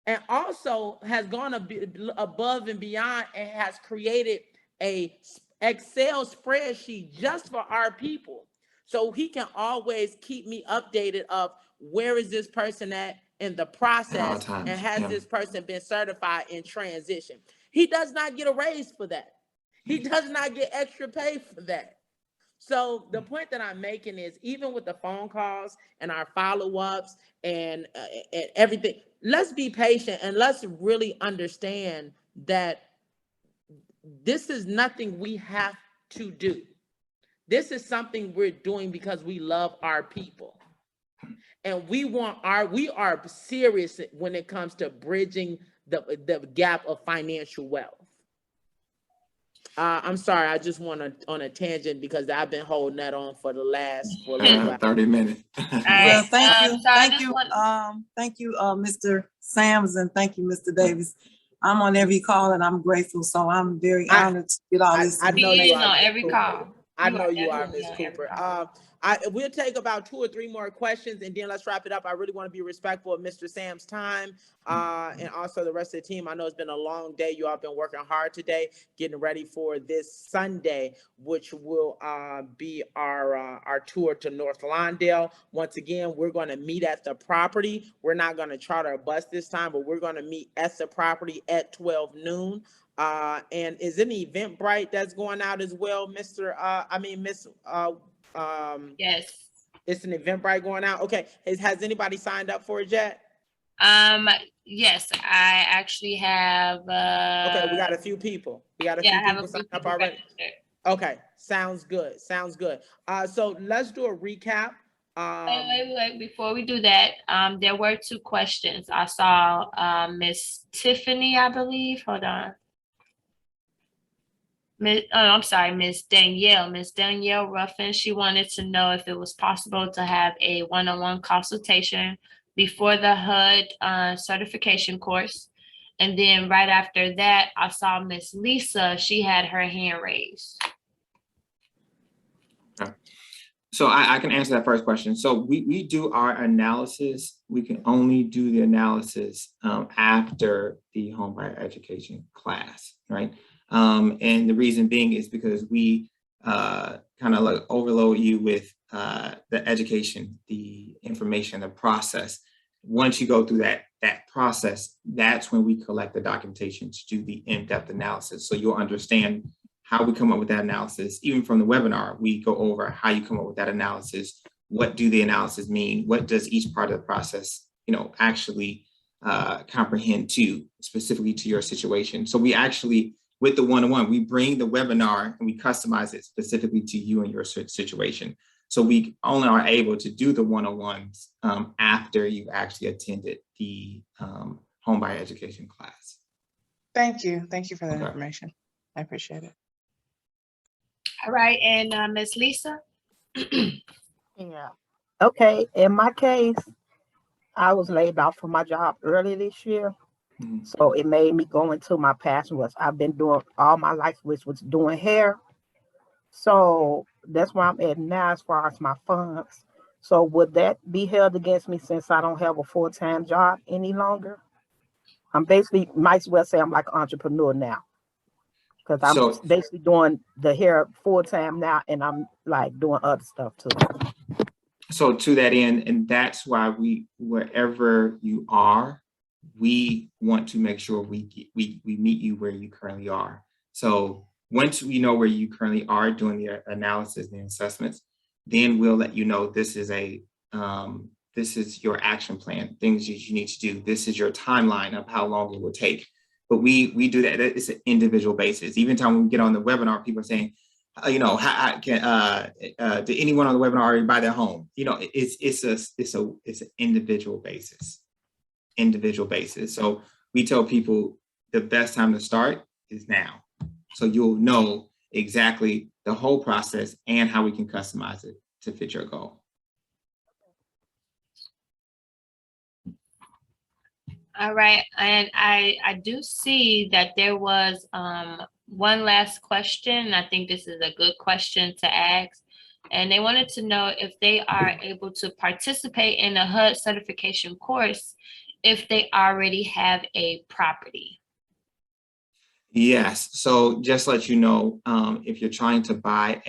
and also has gone above and beyond and has created a Excel spreadsheet just for our people. So he can always keep me updated of where is this person at in the process, and has this person been certified in transition. He does not get a raise for that. He does not get extra pay for that. So the point that I'm making is, even with the phone calls and our follow-ups and everything, let's be patient and let's really understand that this is nothing we have to do. This is something we're doing because we love our people. And we are serious when it comes to bridging the gap of financial wealth. I'm sorry, I just went on a tangent because I've been holding that on for the last 30 minutes. Well, thank you, Mr. Sams, and thank you, Mr. Davis. I'm on every call and I'm grateful, so I'm very honored to get all this. I know you are on every call. I know you are, Ms. Cooper. We'll take about 2 or 3 more questions and then let's wrap it up. I really want to be respectful of Mr. Sam's time and also the rest of the team. I know it's been a long day. You all been working hard today, getting ready for this Sunday, which will be our tour to North Lawndale. Once again, we're going to meet at the property. We're not going to charter a bus this time, but we're going to meet at the property at 12 noon. And is any Eventbrite that's going out as well, Miss? Yes. It's an Eventbrite going out. Okay. Has anybody signed up for it yet? Yes, I actually have. Okay, we got a few people. We got a few people signed up already. Okay, sounds good. Sounds good. So let's do a recap. Wait. Before we do that, there were 2 questions. I saw Miss Tiffany, I believe. Hold on. Miss Danielle. Miss Danielle Ruffin, she wanted to know if it was possible to have a one-on-one consultation before the HUD certification course. And then right after that, I saw Miss Lisa, she had her hand raised. Okay. So I can answer that first question. So we do our analysis. We can only do the analysis after the homebuyer education class, right? And the reason being is because we kind of like overload you with the education, the information, the process. Once you go through that process, that's when we collect the documentation to do the in-depth analysis. So you'll understand how we come up with that analysis. Even from the webinar, we go over how you come up with that analysis. What do the analysis mean? What does each part of the process, actually comprehend to specifically to your situation? So we actually, with the one-on-one, we bring the webinar and we customize it specifically to you and your situation. So we only are able to do the one-on-ones after you've actually attended the homebuyer education class. Thank you. Thank you for that information. I appreciate it. All right, and Miss Lisa. Yeah. Okay. In my case, I was laid off from my job early this year. So it made me go into my passion, was I've been doing all my life, which was doing hair. So that's where I'm at now as far as my funds. So would that be held against me since I don't have a full-time job any longer? I'm basically, might as well say I'm like an entrepreneur now, because I'm basically doing the hair full-time now, and I'm like doing other stuff too. So to that end, and that's why wherever you are, we want to make sure we meet you where you currently are. So once we know where you currently are doing the analysis and the assessments, then we'll let you know this is this is your action plan, things that you need to do. This is your timeline of how long it will take. But we do that. It's an individual basis. Even time when we get on the webinar, people are saying, you know, how can did anyone on the webinar already buy their home? You know, it's an individual basis. So we tell people the best time to start is now. So you'll know exactly the whole process and how we can customize it to fit your goal. All right, and I do see that there was one last question. I think this is a good question to ask. And they wanted to know if they are able to participate in a HUD certification course if they already have a property. Yes, so just let you know, if you're trying to buy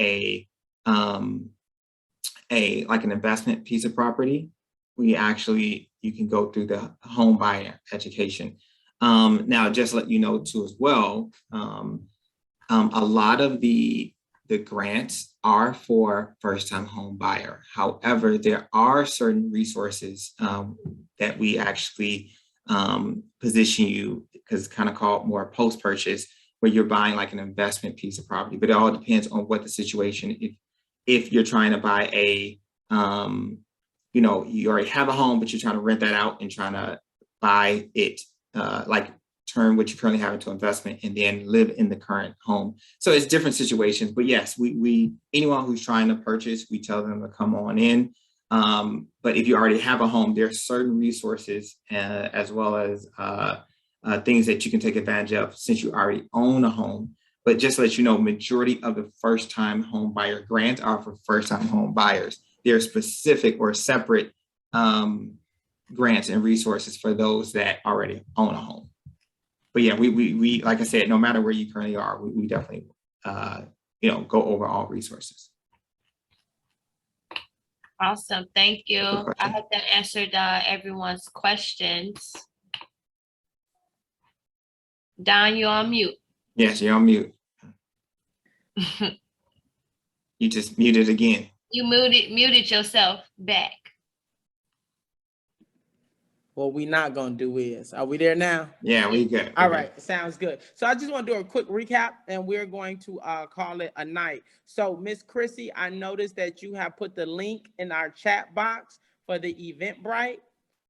like an investment piece of property, you can go through the home buyer education. Now, just let you know too as well, a lot of the grants are for first-time home buyer. However, there are certain resources that we actually position you, because it's kind of called more post-purchase, where you're buying like an investment piece of property, but it all depends on what the situation. If you're trying to buy you know, you already have a home, but you're trying to rent that out and trying to buy it, like turn what you currently have into investment and then live in the current home. So it's different situations, but yes, anyone who's trying to purchase, we tell them to come on in. But if you already have a home, there are certain resources as well as things that you can take advantage of since you already own a home. But just to let you know, majority of the first-time home buyer grants are for first-time home buyers. They're specific or separate grants and resources for those that already own a home. But yeah, we like I said, no matter where you currently are, we definitely you know, go over all resources. Awesome, thank you. I hope that answered everyone's questions. Don, you're on mute. Yes, you're on mute. You just muted again. You muted yourself back. What we not gonna do is, are we there now? Yeah, we good. All right, sounds good. So I just want to do a quick recap, and we're going to call it a night. So Miss Chrissy, I noticed that you have put the link in our chat box for the Eventbrite,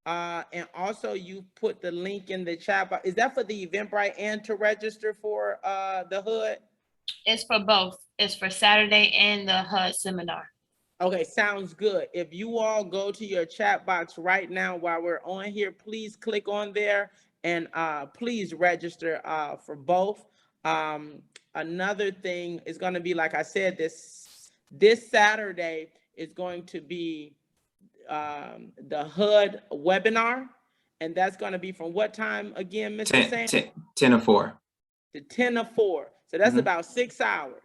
and also you put the link in the chat box. Is that for the Eventbrite and to register for the HUD? It's for both. It's for Saturday and the HUD seminar. Okay, sounds good. If you all go to your chat box right now while we're on here, please click on there and please register for both. Another thing is going to be, like I said, this Saturday is going to be the HUD webinar, and that's going to be from what time again, Mr. Sam? 10 to 4. To 10 to 4. So that's about 6 hours.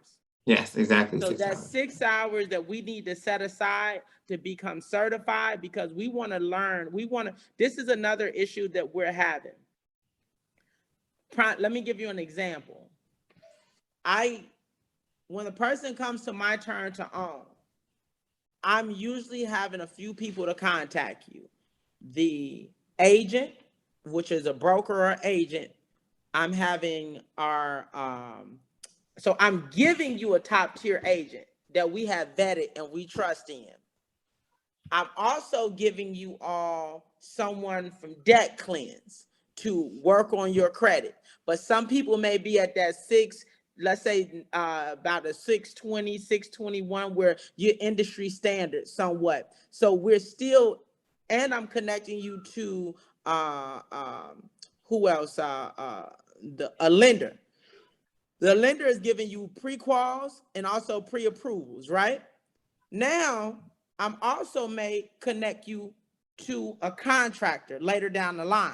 Yes, exactly. So that's 6 hours that we need to set aside to become certified, because we want to learn. This is another issue that we're having. Let me give you an example. When a person comes to my turn to own, I'm usually having a few people to contact you. The agent, which is a broker or agent. I'm having so I'm giving you a top tier agent that we have vetted and we trust in. I'm also giving you all someone from Debt Cleanse to work on your credit. But some people may be at that let's say about a 620, 621, where you're industry standard somewhat. So we're still, and I'm connecting you to who else? A lender. The lender is giving you pre-quals and also pre-approvals, right? Now, I'm also may connect you to a contractor later down the line.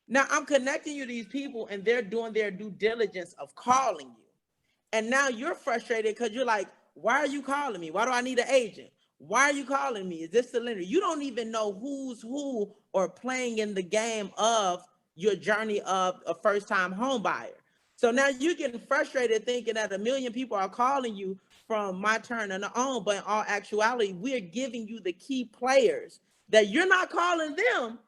Now, I'm connecting you to these people and they're doing their due diligence of calling you. And now you're frustrated because you're like, why are you calling me? Why do I need an agent? Why are you calling me? Is this the lender? You don't even know who's who or playing in the game of your journey of a first-time home buyer. So now you're getting frustrated thinking that 1 million people are calling you from My Turn and On, but in all actuality, we're giving you the key players that you're not calling them.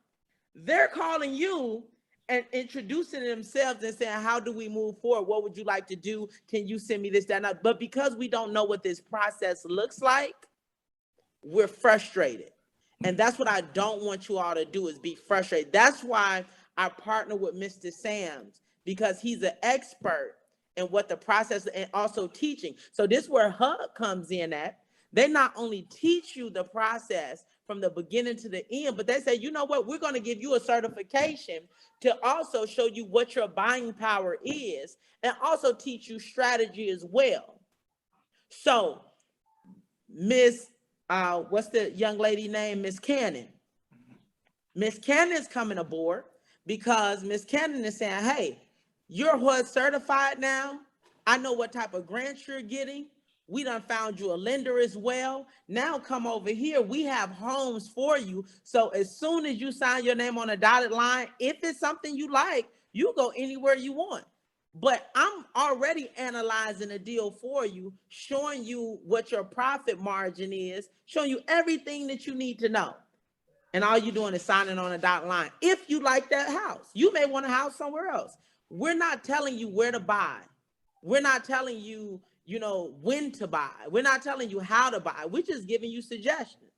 They're calling you and introducing themselves and saying, how do we move forward? What would you like to do? Can you send me this, that, and that? But because we don't know what this process looks like, we're frustrated. And that's what I don't want you all to do, is be frustrated. That's why I partner with Mr. Sams, because he's an expert in what the process and also teaching. So this is where HUD comes in at. They not only teach you the process from the beginning to the end, but they say, you know what, we're going to give you a certification to also show you what your buying power is and also teach you strategy as well. So Miss, what's the young lady name? Miss Cannon. Miss Cannon is coming aboard because Miss Cannon is saying, hey, you're HUD certified now. I know what type of grants you're getting. We done found you a lender as well. Now come over here. We have homes for you. So as soon as you sign your name on a dotted line, if it's something you like, you go anywhere you want. But I'm already analyzing a deal for you, showing you what your profit margin is, showing you everything that you need to know. And all you're doing is signing on a dotted line. If you like that house, you may want a house somewhere else. We're not telling you where to buy. We're not telling you, when to buy. We're not telling you how to buy. We're just giving you suggestions.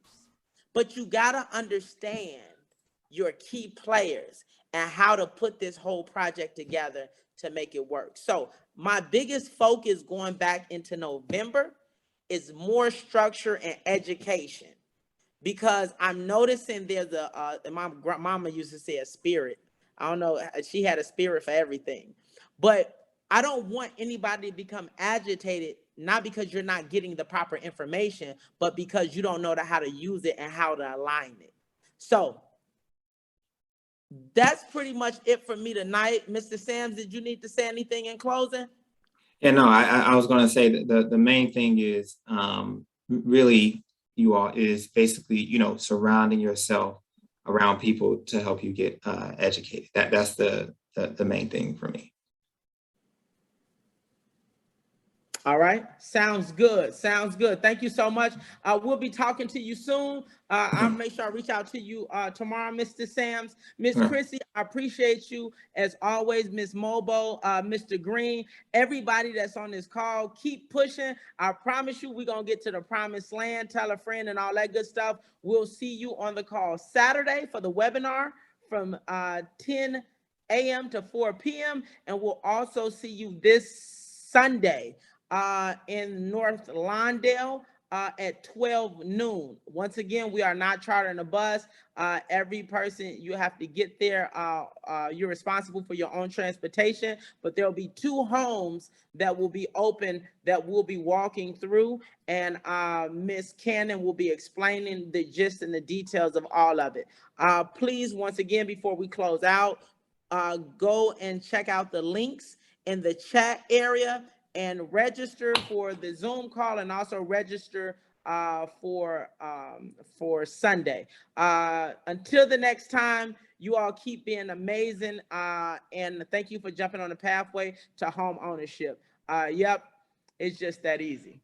But you got to understand your key players and how to put this whole project together to make it work. So my biggest focus going back into November is more structure and education, because I'm noticing there's my grandmama used to say a spirit. I don't know, she had a spirit for everything. But I don't want anybody to become agitated, not because you're not getting the proper information, but because you don't know how to use it and how to align it. So that's pretty much it for me tonight. Mr. Sams, did you need to say anything in closing? Yeah, no, I was going to say that the main thing is really, you all, is basically, surrounding yourself around people to help you get educated. That's the main thing for me. All right. Sounds good. Sounds good. Thank you so much. We'll be talking to you soon. I'll make sure I reach out to you tomorrow, Mr. Sams. Miss Chrissy, I appreciate you as always. Miss Mobo, Mr. Green, everybody that's on this call, keep pushing. I promise you we're going to get to the promised land. Tell a friend and all that good stuff. We'll see you on the call Saturday for the webinar from 10 a.m. to 4 p.m. And we'll also see you this Sunday in North Lawndale at 12 noon. Once again, we are not chartering a bus. Every person, you have to get there. You're responsible for your own transportation, but there'll be 2 homes that will be open that we'll be walking through, and Miss Cannon will be explaining the gist and the details of all of it. Please, once again, before we close out, go and check out the links in the chat area and register for the Zoom call, and also register for Sunday. Until the next time, you all keep being amazing, and thank you for jumping on the pathway to home ownership. Yep, it's just that easy.